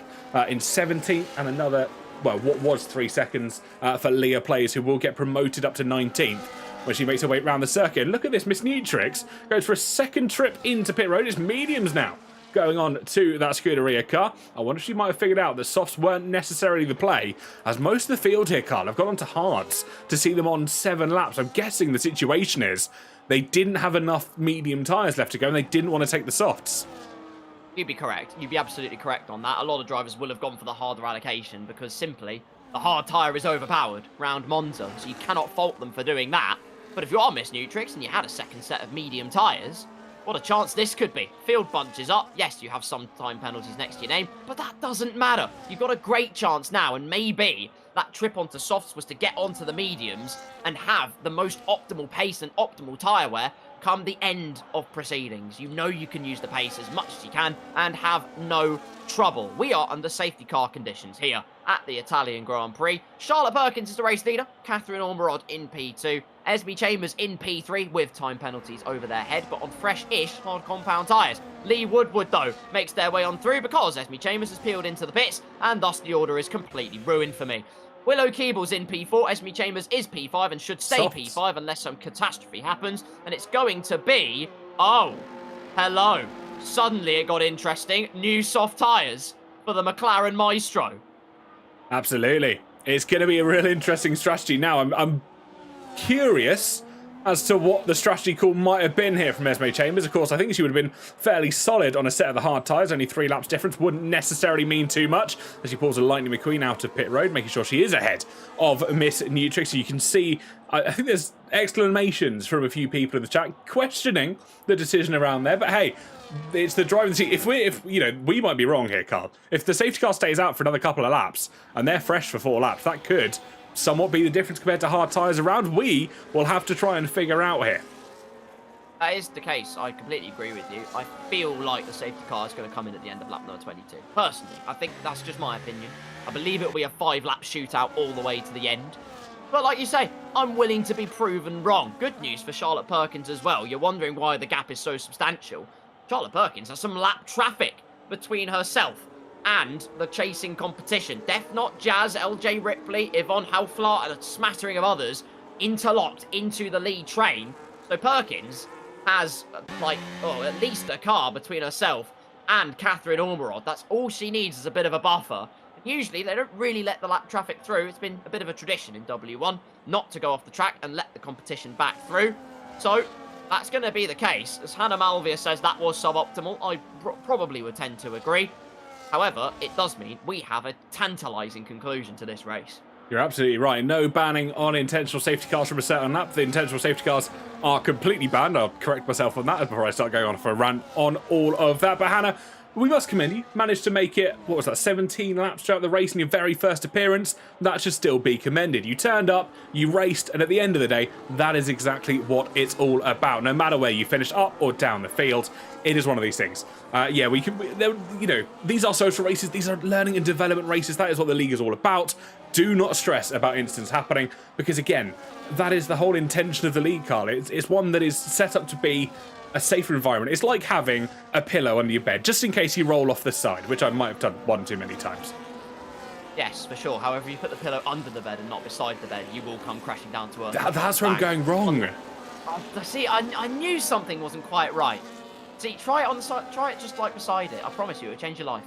in 17th, and another, what was 3 seconds for Leah Plays, who will get promoted up to 19th when she makes her way around the circuit. And look at this, Miss Nutrix goes for a second trip into pit road. It's mediums now going on to that Scuderia car. I wonder if she might have figured out that softs weren't necessarily the play, as most of the field here, Carl, have gone on to hards to see them on 7 laps. I'm guessing the situation is they didn't have enough medium tyres left to go, and they didn't want to take the softs. You'd be correct. You'd be absolutely correct on that. A lot of drivers will have gone for the harder allocation because simply the hard tyre is overpowered round Monza, so you cannot fault them for doing that. But if you are Miss Nutrix and you had a second set of medium tyres, What a chance this could be. Field bunches up. Yes, you have some time penalties next to your name, but that doesn't matter. You've got a great chance now, and maybe that trip onto softs was to get onto the mediums and have the most optimal pace and optimal tyre wear come the end of proceedings. You know you can use the pace as much as you can and have no trouble. We are under safety car conditions here at the Italian Grand Prix. Charlotte Perkins is the race leader, Catherine Ormerod in P2, Esme Chambers in P3 with time penalties over their head, but on fresh-ish hard compound tyres. Lee Woodward, though, makes their way on through because Esme Chambers has peeled into the pits, and thus the order is completely ruined for me. Willow Keeble's in P4, Esme Chambers is P5 and should stay P5 unless some catastrophe happens, and it's going to be... Oh, hello. Suddenly it got interesting. New soft tyres for the McLaren Maestro. Absolutely. It's going to be a real interesting strategy now. I'm curious as to what the strategy call might have been here from Esme Chambers. Of course, I think she would have been fairly solid on a set of the hard tyres. Only 3 laps difference wouldn't necessarily mean too much as she pulls a Lightning McQueen out of pit road, making sure she is ahead of Miss Nutrix. So you can see, I think there's exclamations from a few people in the chat questioning the decision around there. But hey, it's the driving seat. If you know, we might be wrong here, Carl. If the safety car stays out for another couple of laps and they're fresh for 4 laps, that could somewhat be the difference compared to hard tyres around. We will have to try and figure out here. That is the case. I completely agree with you. I feel like the safety car is going to come in at the end of lap number 22. Personally, I think that's just my opinion. I believe it will be a 5-lap shootout all the way to the end. But like you say, I'm willing to be proven wrong. Good news for Charlotte Perkins as well. You're wondering why the gap is so substantial. Charlotte Perkins has some lap traffic between herself and the chasing competition. Def Not, Jazz, LJ Ripley, Yvonne Haufler, and a smattering of others interlocked into the lead train. So Perkins has, like, at least a car between herself and Catherine Ormerod. That's all she needs is a bit of a buffer. And usually, they don't really let the lap traffic through. It's been a bit of a tradition in W1 not to go off the track and let the competition back through. So that's going to be the case. As Hannah Malvia says, that was suboptimal. I probably would tend to agree. However, it does mean we have a tantalising conclusion to this race. You're absolutely right. No banning on intentional safety cars from a certain lap. The intentional safety cars are completely banned. I'll correct myself on that before I start going on for a rant on all of that. But Hannah, we must commend you. Managed to make it, 17 laps throughout the race in your very first appearance. That should still be commended. You turned up, you raced, and at the end of the day, that is exactly what it's all about. No matter where you finish, up or down the field, it is one of these things. Yeah, these are social races. These are learning and development races. That is what the league is all about. Do not stress about incidents happening because, again, that is the whole intention of the league, Carl. It's one that is set up to be a safer environment. It's like having a pillow under your bed, just in case you roll off the side, which I might have done one too many times. Yes, for sure. However, you put the pillow under the bed and not beside the bed, you will come crashing down to earth. That's where I'm going wrong. See, I knew something wasn't quite right. See, try it on the side. Try it just like beside it. I promise you, it'll change your life.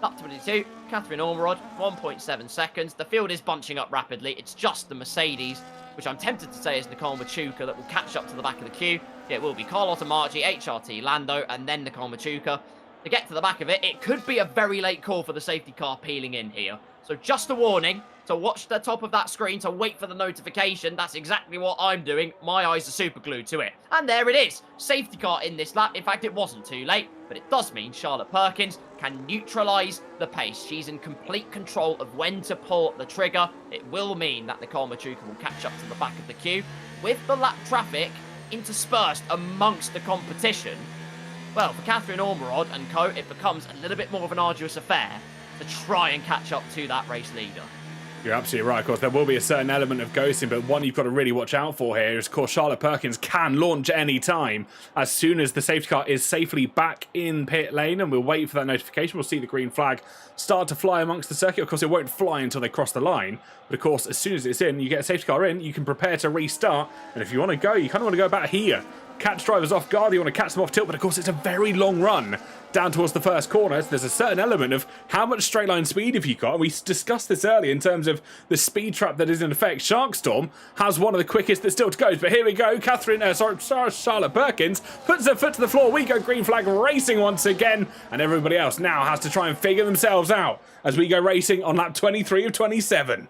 Lap 22, Catherine Ormerod, 1.7 seconds. The field is bunching up rapidly. It's just the Mercedes, which I'm tempted to say is Nicole Machuca, that will catch up to the back of the queue. It will be Carlotta Marchi, HRT Lando, and then Nicole Machuca. To get to the back of it, it could be a very late call for the safety car peeling in here. So just a warning to watch the top of that screen, to wait for the notification. That's exactly what I'm doing. My eyes are super glued to it. And there it is. Safety car in this lap. In fact, it wasn't too late, but it does mean Charlotte Perkins can neutralise the pace. She's in complete control of when to pull the trigger. It will mean that Nicole Machuca will catch up to the back of the queue. With the lap traffic interspersed amongst the competition, well, for Catherine Ormerod and co, it becomes a little bit more of an arduous affair to try and catch up to that race leader. You're absolutely right. Of course, there will be a certain element of ghosting, but one you've got to really watch out for here is, of course, Charlotte Perkins can launch any time as soon as the safety car is safely back in pit lane, and we'll wait for that notification. We'll see the green flag start to fly amongst the circuit. Of course, it won't fly until they cross the line, but of course, as soon as it's in, you get a safety car in, you can prepare to restart, and if you want to go, you kind of want to go about here. Catch drivers off guard, you want to catch them off tilt, but of course it's a very long run down towards the first corner. So there's a certain element of how much straight line speed have you got. And we discussed this earlier in terms of the speed trap that is in effect. Sharkstorm has one of the quickest that still goes, but here we go. Charlotte Perkins puts her foot to the floor. We go green flag racing once again, and everybody else now has to try and figure themselves out as we go racing on lap 23 of 27.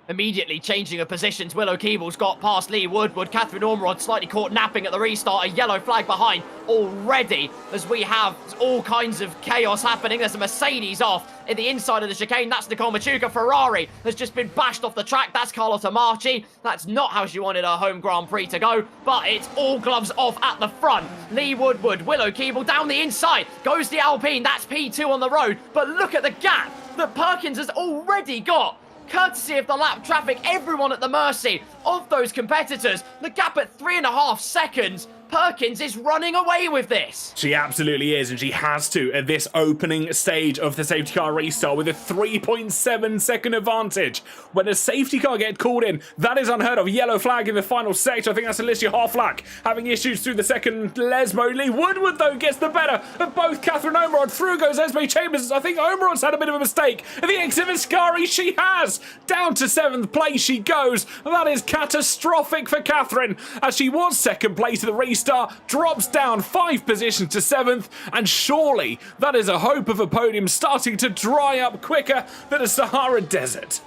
Immediately changing of positions, Willow Keeble's got past Lee Woodward. Catherine Ormerod slightly caught napping at the restart. A yellow flag behind already as we have all kinds of chaos happening. There's a Mercedes off in the inside of the chicane. That's Nicole Machuca. Ferrari has just been bashed off the track. That's Carlotta Marchi. That's not how she wanted her home Grand Prix to go, but it's all gloves off at the front. Lee Woodward, Willow Keeble down the inside. Goes the Alpine. That's P2 on the road. But look at the gap that Perkins has already got. Courtesy of the lap traffic, everyone at the mercy of those competitors. The gap at 3.5 seconds. Perkins is running away with this. She absolutely is, and she has to at this opening stage of the safety car restart with a 3.7 second advantage. When a safety car gets called in, that is unheard of. Yellow flag in the final sector. I think that's Alicia Harflack having issues through the second Lesmo. Lee Woodward, though, gets the better of both Catherine Omerod. Through goes Esme Chambers. I think Omerod's had a bit of a mistake. At the exit of Ascari, she has. Down to 7th place she goes. That is catastrophic for Catherine, as she was 2nd place at the restart. Drops down 5 positions to 7th, and surely that is a hope of a podium starting to dry up quicker than a Sahara Desert.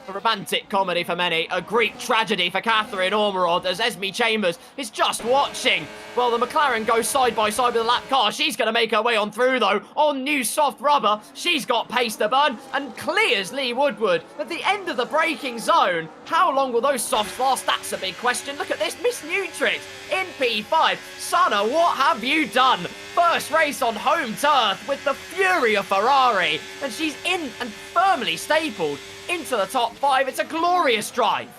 A romantic comedy for many, a Greek tragedy for Catherine Ormerod as Esme Chambers is just watching. Well, the McLaren goes side by side with the lap car. She's going to make her way on through, though, on new soft rubber. She's got pace to burn and clears Lee Woodward at the end of the braking zone. How long will those softs last? That's a big question. Look at this, Miss Nutrix in P5. Sana, what have you done? First race on home turf with the fury of Ferrari, and she's in and firmly stapled into the top 5. It's a glorious drive.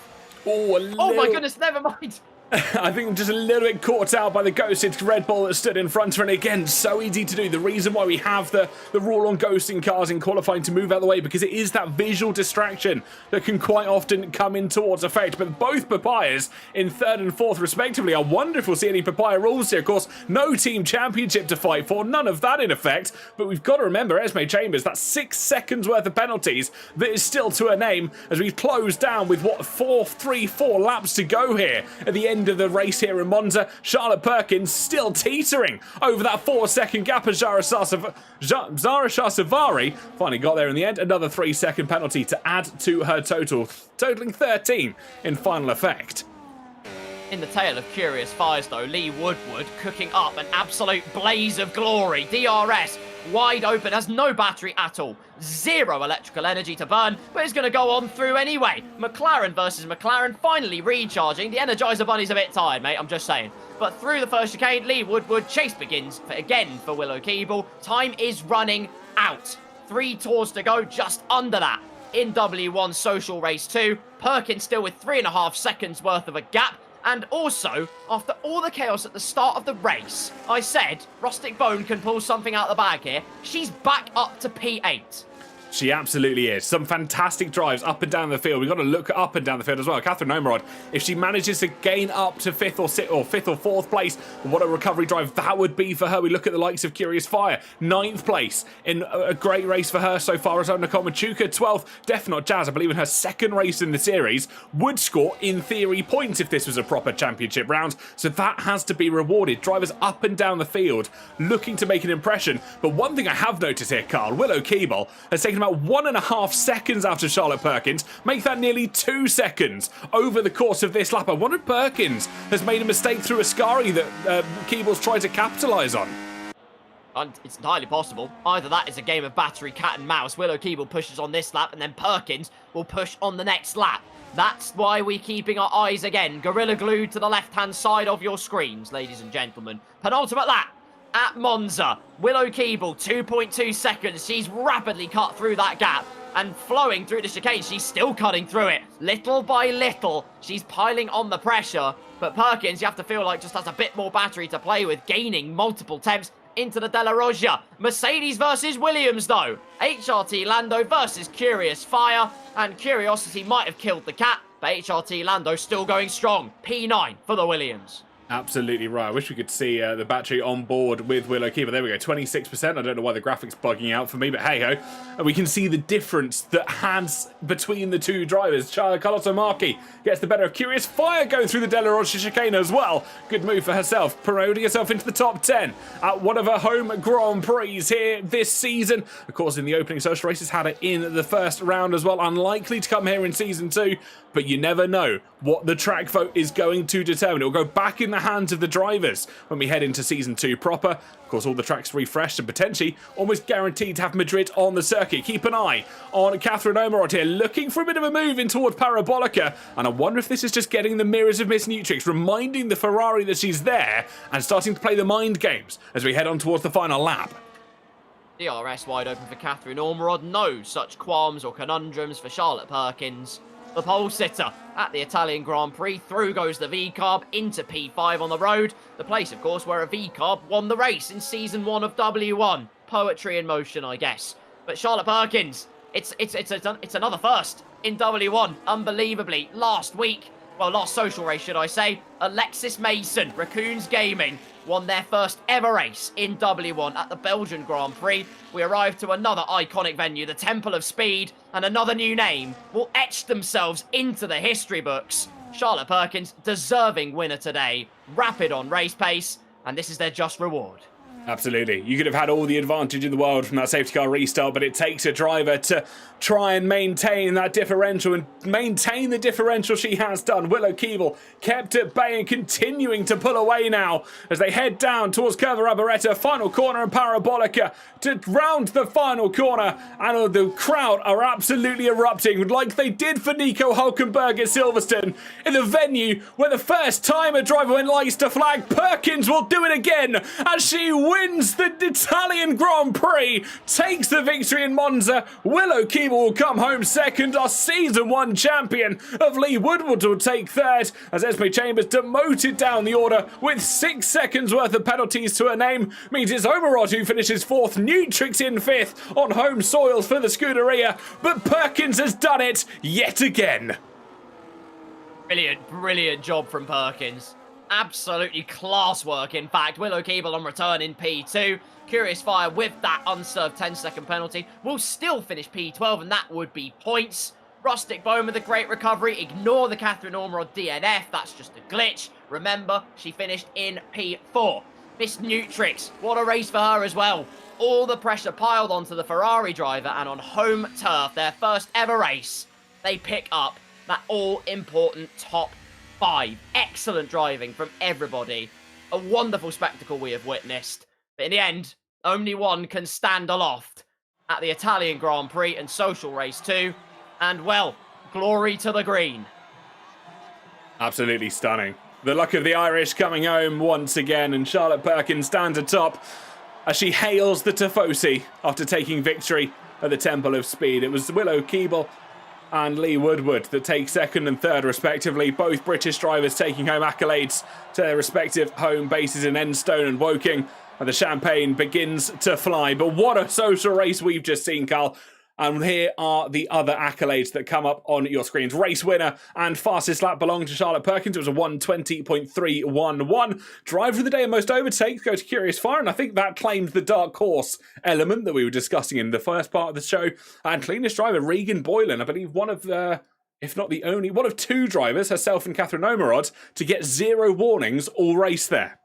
Oh my goodness, never mind. I think I'm just a little bit caught out by the ghosted Red Bull that stood in front of her, and again, so easy to do. The reason why we have the rule on ghosting cars in qualifying to move out of the way, because it is that visual distraction that can quite often come in towards effect. But both Papayas in 3rd and 4th respectively. I wonder if we'll see any Papaya rules here. Of course, no team championship to fight for, none of that in effect, but we've got to remember Esme Chambers, that's 6 seconds worth of penalties that is still to her name as we close down with what, 4 laps to go here at the end of the race here in Monza. Charlotte Perkins still teetering over that 4-second gap as Zara Shahsavari finally got there in the end. Another 3-second penalty to add to her total, totaling 13 in final effect. In the tail of Curious Fires, though, Lee Woodward cooking up an absolute blaze of glory. DRS wide open, has no battery at all. 0 electrical energy to burn, but is going to go on through anyway. McLaren versus McLaren, finally recharging. The Energizer Bunny's a bit tired, mate, I'm just saying. But through the first chicane, Lee Woodward, chase begins again for Willow Keeble. Time is running out. 3 tours to go, just under that. In W1 Social Race 2, Perkins still with 3.5 seconds worth of a gap. And also, after all the chaos at the start of the race, I said Rustic Bone can pull something out of the bag here. She's back up to P8. She absolutely is. Some fantastic drives up and down the field. We've got to look up and down the field as well. Catherine Omerod, if she manages to gain up to 5th or 4th place, what a recovery drive that would be for her. We look at the likes of Curious Fire, 9th place in a great race for her so far as Nicole Machuca, 12th. Def Not Jazz, I believe in her 2nd race in the series, would score, in theory, points if this was a proper championship round. So that has to be rewarded. Drivers up and down the field looking to make an impression. But one thing I have noticed here, Carl, Willow Keeble has taken about 1.5 seconds after Charlotte Perkins, make that nearly 2 seconds over the course of this lap. I wonder if Perkins has made a mistake through Ascari that Keeble's tried to capitalise on. And it's entirely possible. Either that is a game of battery cat and mouse. Willow Keeble pushes on this lap, and then Perkins will push on the next lap. That's why we're keeping our eyes again Gorilla Glued to the left-hand side of your screens, ladies and gentlemen. Penultimate lap at Monza. Willow Keeble, 2.2 seconds. She's rapidly cut through that gap and flowing through the chicane. She's still cutting through it. Little by little, she's piling on the pressure. But Perkins, you have to feel like, just has a bit more battery to play with, gaining multiple temps into the Della Roggia. Mercedes versus Williams, though. HRT Lando versus Curious Fire. And Curiosity might have killed the cat, but HRT Lando still going strong. P9 for the Williams. Absolutely right. I wish we could see the battery on board with Willow Keeper. There we go, 26%. I don't know why the graphics bugging out for me, but hey-ho. And we can see the difference that has between the two drivers. Carlos Marchi gets the better of Curious Fire going through the Della Rocha chicane as well. Good move for herself, promoting herself into the top 10 at one of her home Grand Prix here this season. Of course, in the opening social races, had it in the first round as well. Unlikely to come here in Season 2, but you never know what the track vote is going to determine. It will go back in the hands of the drivers when we head into Season 2 proper. Of course, all the tracks refreshed and potentially almost guaranteed to have Madrid on the circuit. Keep an eye on Catherine Omerod here, looking for a bit of a move in toward Parabolica. And I wonder if this is just getting the mirrors of Miss Nutrix, reminding the Ferrari that she's there and starting to play the mind games as we head on towards the final lap. DRS wide open for Catherine Ormerod. No such qualms or conundrums for Charlotte Perkins. The pole sitter at the Italian Grand Prix. Through goes the V-Carb into P5 on the road. The place, of course, where a V-Carb won the race in Season 1 of W1. Poetry in motion, I guess. But Charlotte Perkins, it's another first in W1. Unbelievably, last social race, should I say, Alexis Mason, Raccoons Gaming, won their first ever race in W1 at the Belgian Grand Prix. We arrived to another iconic venue, the Temple of Speed, and another new name will etch themselves into the history books. Charlotte Perkins, deserving winner today, rapid on race pace, and this is their just reward. Absolutely. You could have had all the advantage in the world from that safety car restart, but it takes a driver to try and maintain that differential and maintain the differential she has done. Willow Keeble kept at bay and continuing to pull away now as they head down towards Curva Arboreta, final corner and Parabolica to round the final corner, and the crowd are absolutely erupting like they did for Nico Hulkenberg at Silverstone in the venue where the first time a driver went Leicester flag. Perkins will do it again as she wins the Italian Grand Prix, takes the victory in Monza. Willow Keeble will come home second. Our Season 1 champion of Lee Woodward will take third as Esme Chambers demoted down the order with 6 seconds worth of penalties to her name. Means it's Omerod who finishes fourth, Nutrix in fifth on home soil for the Scuderia, but Perkins has done it yet again. Brilliant job from Perkins. Absolutely class work, in fact. Willow Keeble on return in P2. Curious Fire with that unserved 10-second penalty will still finish P12, and that would be points. Rustic Bone with a great recovery. Ignore the Catherine Ormerod DNF. That's just a glitch. Remember, she finished in P4. Miss Nutrix, what a race for her as well. All the pressure piled onto the Ferrari driver, and on home turf, their first ever race, they pick up that all-important top 5. Excellent driving from everybody. A wonderful spectacle we have witnessed. But in the end, only one can stand aloft at the Italian Grand Prix and Social Race 2. And, well, glory to the green. Absolutely stunning. The luck of the Irish coming home once again, and Charlotte Perkins stands atop as she hails the Tifosi after taking victory at the Temple of Speed. It was Willow Keeble and Lee Woodward that take second and third respectively. Both British drivers taking home accolades to their respective home bases in Enstone and Woking. And the champagne begins to fly. But what a social race we've just seen, Carl. And here are the other accolades that come up on your screens. Race winner and fastest lap belonged to Charlotte Perkins. It was a 1:20.311. Driver of the day and most overtakes go to Curious Fire, and I think that claimed the dark horse element that we were discussing in the first part of the show. And cleanest driver, Regan Boylan, I believe one of the, if not the only, one of 2 drivers, herself and Catherine Omerod, to get 0 warnings all race there.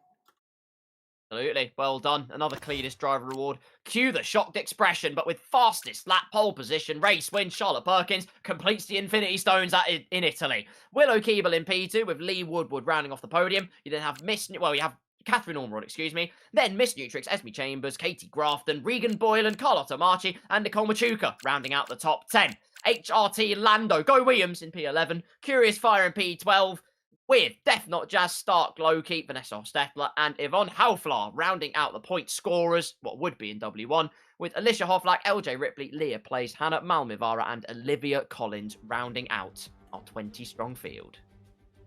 Absolutely. Well done. Another cleanest driver reward. Cue the shocked expression, but with fastest lap pole position, race win, Charlotte Perkins completes the Infinity Stones in Italy. Willow Keeble in P2 with Lee Woodward rounding off the podium. You then have you have Catherine Ormerod, excuse me. Then Miss Nutrix, Esme Chambers, Katie Grafton, Regan Boylan, Carlotta Marchi, and Nicole Machuca rounding out the top 10. HRT Lando, Go Williams in P11, Curious Fire in P12, with Death Not Jazz, Stark, Glowkeep, Vanessa Hofstetler, and Yvonne Hauflar rounding out the point scorers, what would be in W1, with Alicia Hoflack, LJ Ripley, Leah Plays, Hannah Malmivara, and Olivia Collins rounding out our 20-strong field.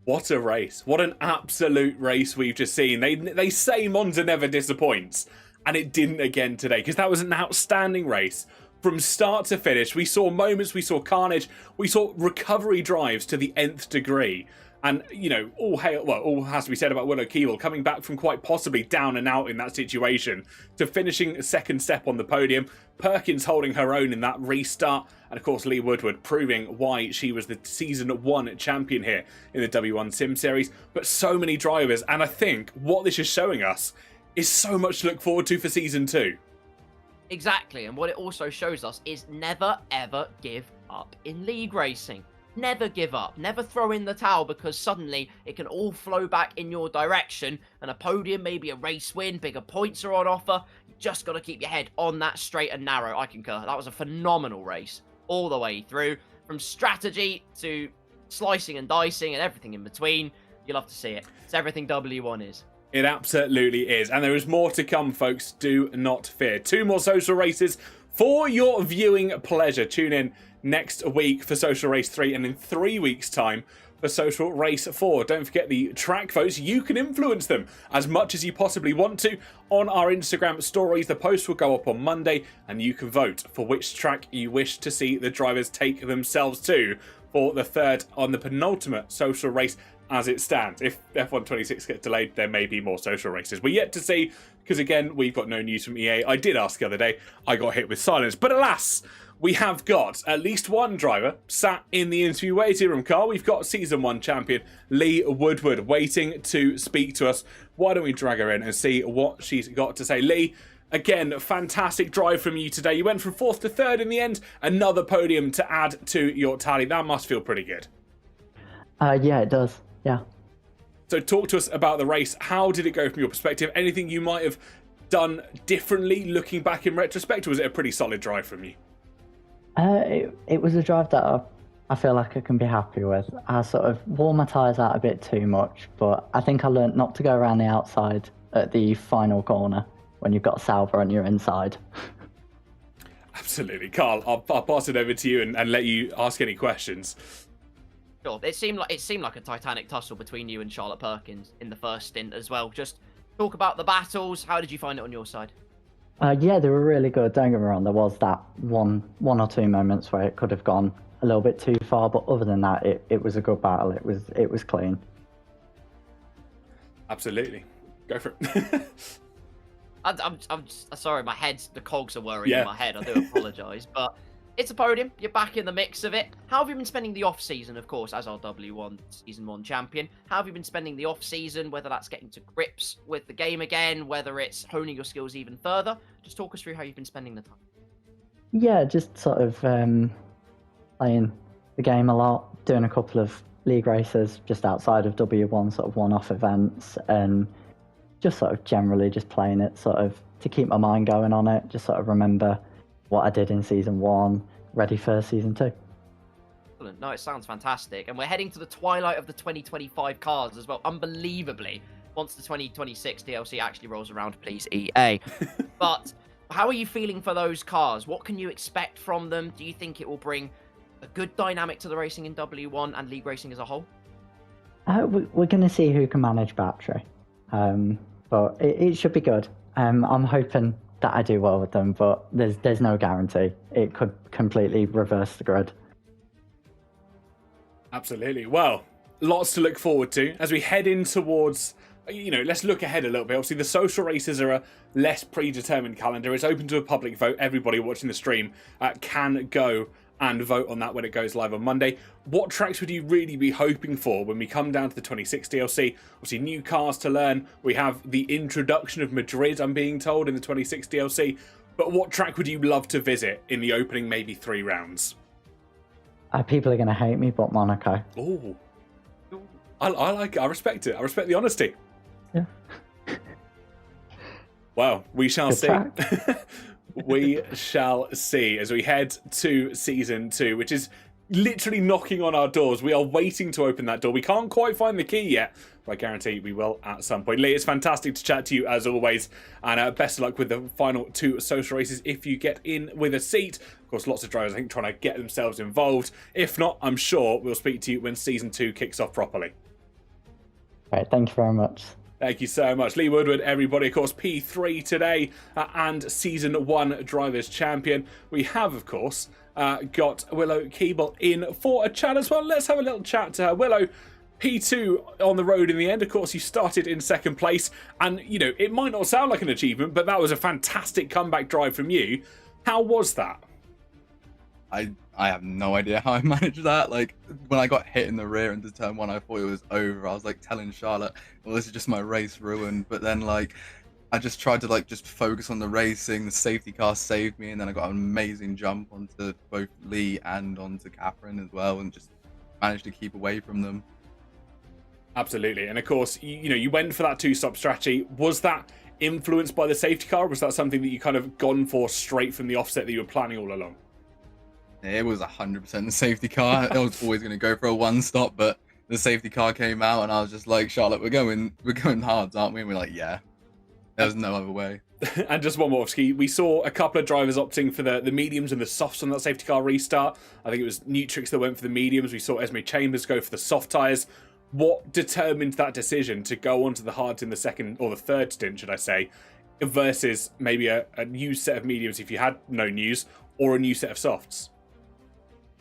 What a race. What an absolute race we've just seen. They say Monza never disappoints, and it didn't again today, because that was an outstanding race. From start to finish, we saw moments, we saw carnage, we saw recovery drives to the nth degree. And, you know, all has to be said about Willow Keeble coming back from quite possibly down and out in that situation to finishing second step on the podium. Perkins holding her own in that restart. And, of course, Lee Woodward proving why she was the Season 1 champion here in the W1 Sim Series. But so many drivers. And I think what this is showing us is so much to look forward to for Season 2. Exactly. And what it also shows us is never, ever give up in league racing. Never give up. Never throw in the towel, because suddenly it can all flow back in your direction, and a podium, maybe a race win, bigger points are on offer. You just got to keep your head on that straight and narrow. I concur. That was a phenomenal race all the way through, from strategy to slicing and dicing and everything in between. You'll have to see it. It's everything W1 is. It absolutely is. And there is more to come, folks. Do not fear. 2 more social races for your viewing pleasure. Tune in next week for Social Race 3, and in 3 weeks' time for Social Race 4. Don't forget the track votes. You can influence them as much as you possibly want to on our Instagram stories. The post will go up on Monday, and you can vote for which track you wish to see the drivers take themselves to for the third on the penultimate social race as it stands. If F1 26 gets delayed, there may be more social races. We're yet to see, because again, we've got no news from EA. I did ask the other day. I got hit with silence. But alas, we have got at least one driver sat in the interview waiting room, Carl. We've got Season 1 champion Lee Woodward waiting to speak to us. Why don't we drag her in and see what she's got to say? Lee, again, fantastic drive from you today. You went from 4th to 3rd in the end. Another podium to add to your tally. That must feel pretty good. Yeah, it does. Yeah. So talk to us about the race. How did it go from your perspective? Anything you might have done differently looking back in retrospect, or was it a pretty solid drive from you? It was a drive that I feel like I can be happy with. I sort of wore my tyres out a bit too much, but I think I learned not to go around the outside at the final corner when you've got a Sauber on your inside. Absolutely. Carl, I'll pass it over to you and let you ask any questions. Sure. It seemed like a titanic tussle between you and Charlotte Perkins in the first stint as well. Just talk about the battles. How did you find it on your side? Yeah, they were really good. Don't get me wrong. There was that one or two moments where it could have gone a little bit too far, but other than that, it was a good battle. It was clean. Absolutely. Go for it. I'm sorry. The cogs are whirring in my head. I do apologise, but it's a podium. You're back in the mix of it. How have you been spending the off season? Of course, as our W1 Season 1 champion. How have you been spending the off season? Whether that's getting to grips with the game again, whether it's honing your skills even further. Just talk us through how you've been spending the time. Yeah, just sort of playing the game a lot, doing a couple of league races just outside of W1, sort of one-off events, and just sort of generally just playing it sort of to keep my mind going on it, just sort of remember what I did in Season 1, ready for Season 2. Excellent. No, it sounds fantastic. And we're heading to the twilight of the 2025 cars as well, unbelievably, once the 2026 DLC actually rolls around, please, EA. But how are you feeling for those cars? What can you expect from them? Do you think it will bring a good dynamic to the racing in W1 and league racing as a whole? We're going to see who can manage battery, but it should be good. I'm hoping that I do well with them, but there's no guarantee. It could completely reverse the grid. Absolutely. Well, lots to look forward to as we head in towards, let's look ahead a little bit. Obviously, the social races are a less predetermined calendar. It's open to a public vote. Everybody watching the stream can go and vote on that when it goes live on Monday. What tracks would you really be hoping for when we come down to the 26 DLC? Obviously, new cars to learn. We have the introduction of Madrid, I'm being told, in the 26 DLC. But what track would you love to visit in the opening maybe 3 rounds? People are going to hate me, but Monaco. Oh, I like it. I respect it. I respect the honesty. Yeah. Well, we shall Good see. We shall see as we head to Season 2, which is literally knocking on our doors. We are waiting to open that door. We can't quite find the key yet, but I guarantee we will at some point. Lee, it's fantastic to chat to you as always, and best of luck with the final 2 social races if you get in with a seat. Of course, lots of drivers, I think, trying to get themselves involved. If not, I'm sure we'll speak to you when Season 2 kicks off properly. Right, thank you very much. Thank you so much. Lee Woodward, everybody, of course, P3 today and Season 1 Drivers' Champion. We have, of course, got Willow Keeble in for a chat as well. Let's have a little chat to her. Willow, P2 on the road in the end. Of course, you started in second place, and you know it might not sound like an achievement, but that was a fantastic comeback drive from you. How was that? I have no idea how I managed that. Like, when I got hit in the rear into turn 1, I thought it was over. I was like telling Charlotte, well, this is just my race ruined. But then like I just tried to like just focus on the racing. The safety car saved me, and then I got an amazing jump onto both Lee and onto Catherine as well, and just managed to keep away from them. Absolutely. And of course, you know, you went for that 2-stop strategy. Was that influenced by the safety car, or was that something that you kind of gone for straight from the offset that you were planning all along? It was 100% the safety car. I was always going to go for a 1-stop, but the safety car came out, and I was just like, Charlotte, we're going hard, aren't we? And we're like, yeah. There was no other way. And just one more, Ski. We saw a couple of drivers opting for the mediums and the softs on that safety car restart. I think it was Nutrix that went for the mediums. We saw Esme Chambers go for the soft tyres. What determined that decision to go onto the hards in the second, or the third stint, should I say, versus maybe a new set of mediums if you had no news, or a new set of softs?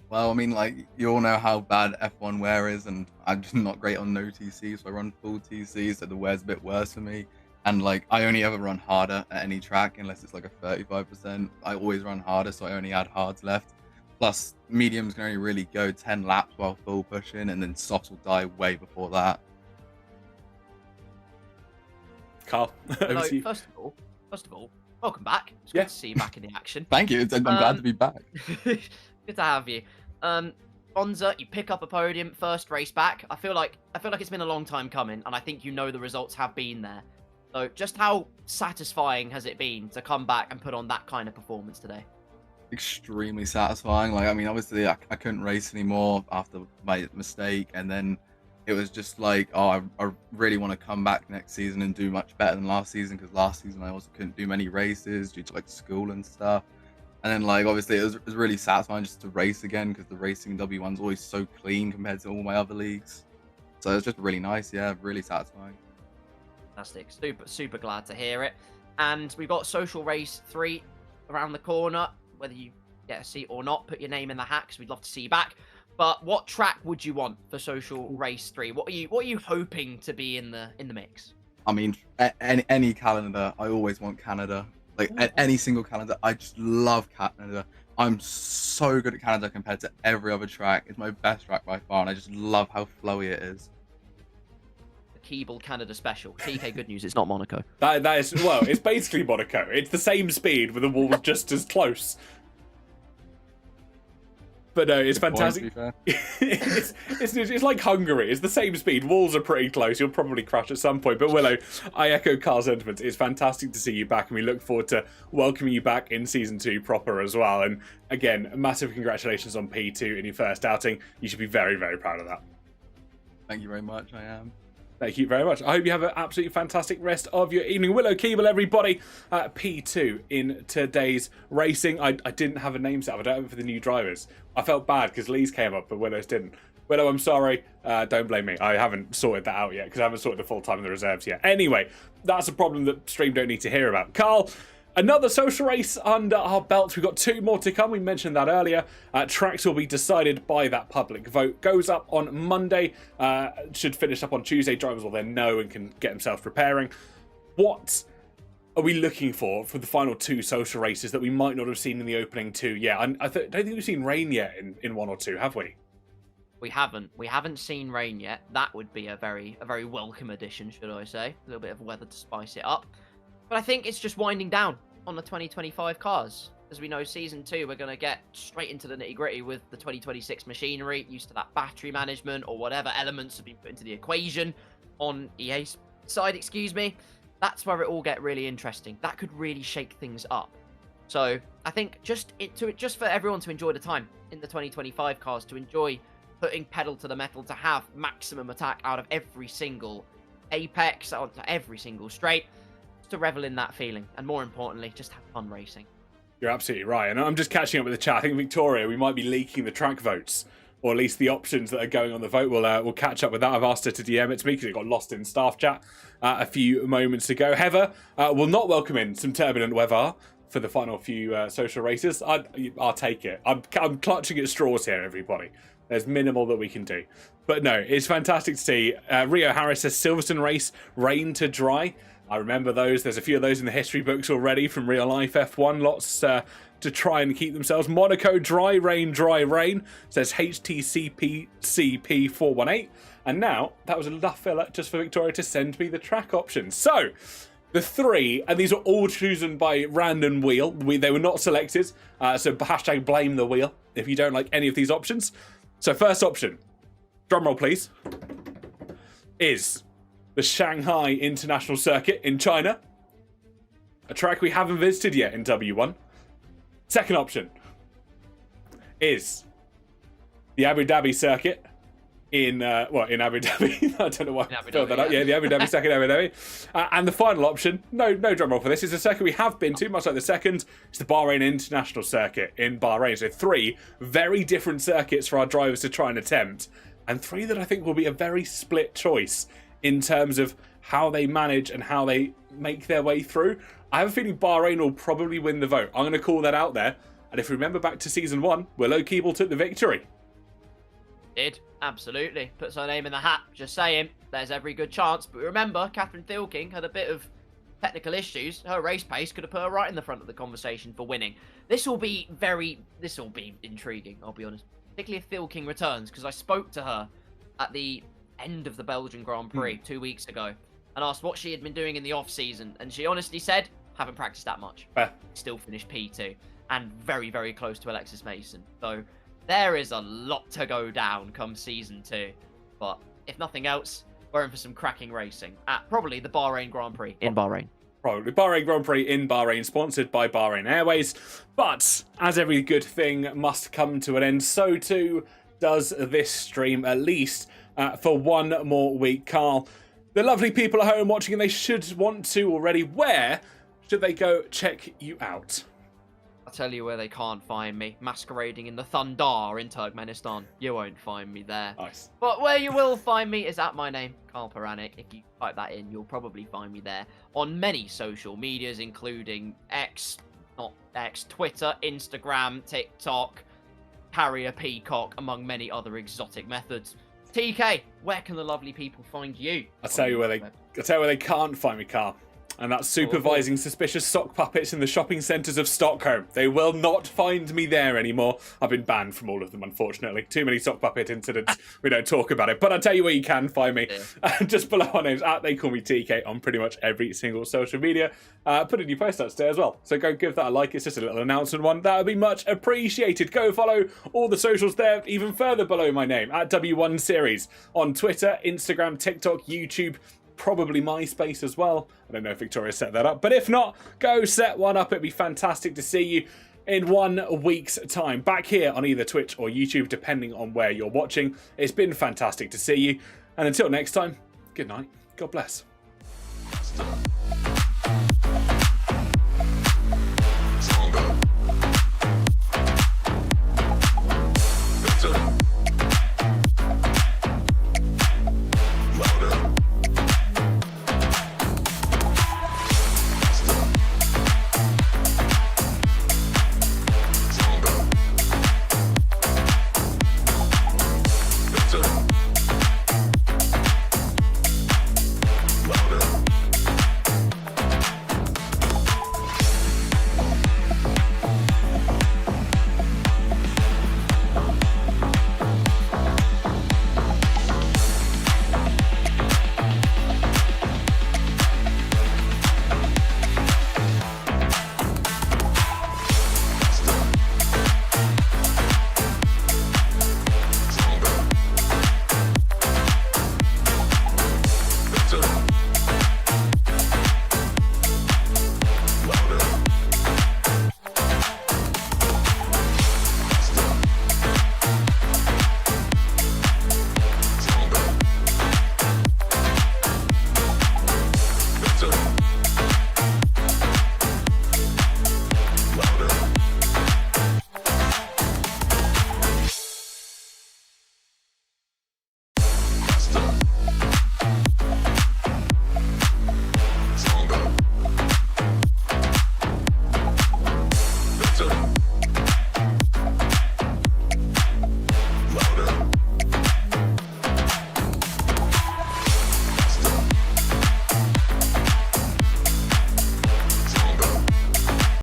Well, I mean, like, you all know how bad F1 wear is, and I'm just not great on no TC, so I run full TC, so the wear's a bit worse for me. And, like, I only ever run harder at any track, unless it's, like, a 35%. I always run harder, so I only had hards left. Plus, mediums can only really go 10 laps while full pushing, and then softs will die way before that. Carl, over to you. First of all, welcome back. It's good to see you back in the action. Thank you. I'm glad to be back. Good to have you. Monza, you pick up a podium, first race back. I feel like it's been a long time coming, and I think you know the results have been there. So just how satisfying has it been to come back and put on that kind of performance today? Extremely satisfying. Like, I mean, obviously I couldn't race anymore after my mistake, and then it was just like, oh, I really want to come back next season and do much better than last season, because last season I also couldn't do many races due to like school and stuff. And then, like, obviously it was really satisfying just to race again, because the racing in W1's always so clean compared to all my other leagues. So it was just really nice, yeah, really satisfying. Fantastic. Super glad to hear it. And we've got Social Race 3 around the corner. Whether you get a seat or not, put your name in the hat, because we'd love to see you back. But what track would you want for Social Race 3? What are you hoping to be in the mix? I mean, any calendar, I always want Canada. Like, at any single calendar, I just love Canada. I'm so good at Canada compared to every other track. It's my best track by far, and I just love how flowy it is. Keeble Canada special. TK, good news, it's not Monaco. That is, well, it's basically Monaco. It's the same speed with the walls just as close. But no, it's fantastic. It's like Hungary. It's the same speed. Walls are pretty close. You'll probably crash at some point. But Willow, I echo Carl's sentiments. It's fantastic to see you back, and we look forward to welcoming you back in Season 2 proper as well. And again, massive congratulations on P2 in your first outing. You should be very, very proud of that. Thank you very much, I am. Thank you very much. I hope you have an absolutely fantastic rest of your evening. Willow Keeble, everybody, P2 in today's racing. I didn't have a name set up. I don't have it for the new drivers. I felt bad because Lee's came up, but Willow's didn't. Willow, I'm sorry. Don't blame me. I haven't sorted that out yet because I haven't sorted the full time in the reserves yet. Anyway, that's a problem that Stream don't need to hear about. Carl, another social race under our belts. We've got 2 more to come. We mentioned that earlier. Tracks will be decided by that public vote. Goes up on Monday. Should finish up on Tuesday. Drivers will then know and can get themselves preparing. What are we looking for the final 2 social races that we might not have seen in the opening 2? Yeah, I don't think we've seen rain yet in 1 or 2, have we? We haven't seen rain yet. That would be a very welcome addition, should I say. A little bit of weather to spice it up. But I think it's just winding down on the 2025 cars. As we know, Season 2, we're going to get straight into the nitty-gritty with the 2026 machinery, used to that battery management or whatever elements have been put into the equation on EA's side, excuse me. That's where it all get really interesting. That could really shake things up. So I think just for everyone to enjoy the time in the 2025 cars, to enjoy putting pedal to the metal, to have maximum attack out of every single apex, onto every single straight, to revel in that feeling, and more importantly, just have fun racing. You're absolutely right, and I'm just catching up with the chat. I think Victoria, we might be leaking the track votes, or at least the options that are going on the vote. We'll catch up with that. I've asked her to DM it to me because it got lost in staff chat a few moments ago. Heather will not welcome in some turbulent weather for the final few social races. I'll take it. I'm clutching at straws here, everybody. There's minimal that we can do. But no, it's fantastic to see. Rio Harris says Silverstone race, rain to dry. I remember those. There's a few of those in the history books already from real life F1. Lots to try and keep themselves. Monaco, dry rain, says HTCPCP418. And now, that was enough filler just for Victoria to send me the track options. So, the 3, and these are all chosen by random wheel. They were not selected. So hashtag blame the wheel if you don't like any of these options. So first option, drumroll please, is the Shanghai International Circuit in China. A track we haven't visited yet in W1. Second option is the Abu Dhabi Circuit in Abu Dhabi. I don't know why I filled that up. Yeah, the Abu Dhabi Circuit in Abu Dhabi. And the final option, no drum roll for this, is a circuit we have been to, much like the second. It's the Bahrain International Circuit in Bahrain. So 3 very different circuits for our drivers to try and attempt, and 3 that I think will be a very split choice in terms of how they manage and how they make their way through. I have a feeling Bahrain will probably win the vote. I'm going to call that out there. And if you remember back to season 1, Willow Keeble took the victory. Did, absolutely. Puts her name in the hat, just saying. There's every good chance. But remember, Catherine Thielking had a bit of technical issues. Her race pace could have put her right in the front of the conversation for winning. This will be intriguing, I'll be honest. Particularly if Thielking returns, because I spoke to her at the end of the Belgian Grand Prix 2 weeks ago and asked what she had been doing in the off-season. And she honestly said, haven't practiced that much. Still finished P2. And very, very close to Alexis Mason. So there is a lot to go down come season 2. But if nothing else, we're in for some cracking racing at probably the Bahrain Grand Prix in Bahrain. Probably Bahrain Grand Prix in Bahrain, sponsored by Bahrain Airways. But as every good thing must come to an end, so too does this stream, at least for one more week. Carl, the lovely people at home watching, and they should want to already, where should they go check you out? I'll tell you where they can't find me. Masquerading in the Thundar in Turkmenistan. You won't find me there. Nice. But where you will find me is at my name, Carl Paranik. If you type that in, you'll probably find me there. On many social medias, including Twitter, Instagram, TikTok, Carrier Peacock, among many other exotic methods. TK, where can the lovely people find you? I'll tell you where they can't find me, Carl. And that's supervising suspicious sock puppets in the shopping centres of Stockholm. They will not find me there anymore. I've been banned from all of them, unfortunately. Too many sock puppet incidents. We don't talk about it. But I'll tell you where you can find me. Yeah. Just below our names, They Call Me TK, on pretty much every single social media. Put a new post out today as well. So go give that a like. It's just a little announcement one. That would be much appreciated. Go follow all the socials there, even further below my name, at W1 Series. On Twitter, Instagram, TikTok, YouTube, probably MySpace as well. I don't know if Victoria set that up, but if not, go set one up. It'd be fantastic to see you in 1 week's time back here on either Twitch or YouTube, depending on where you're watching. It's been fantastic to see you, and until next time, good night, God bless.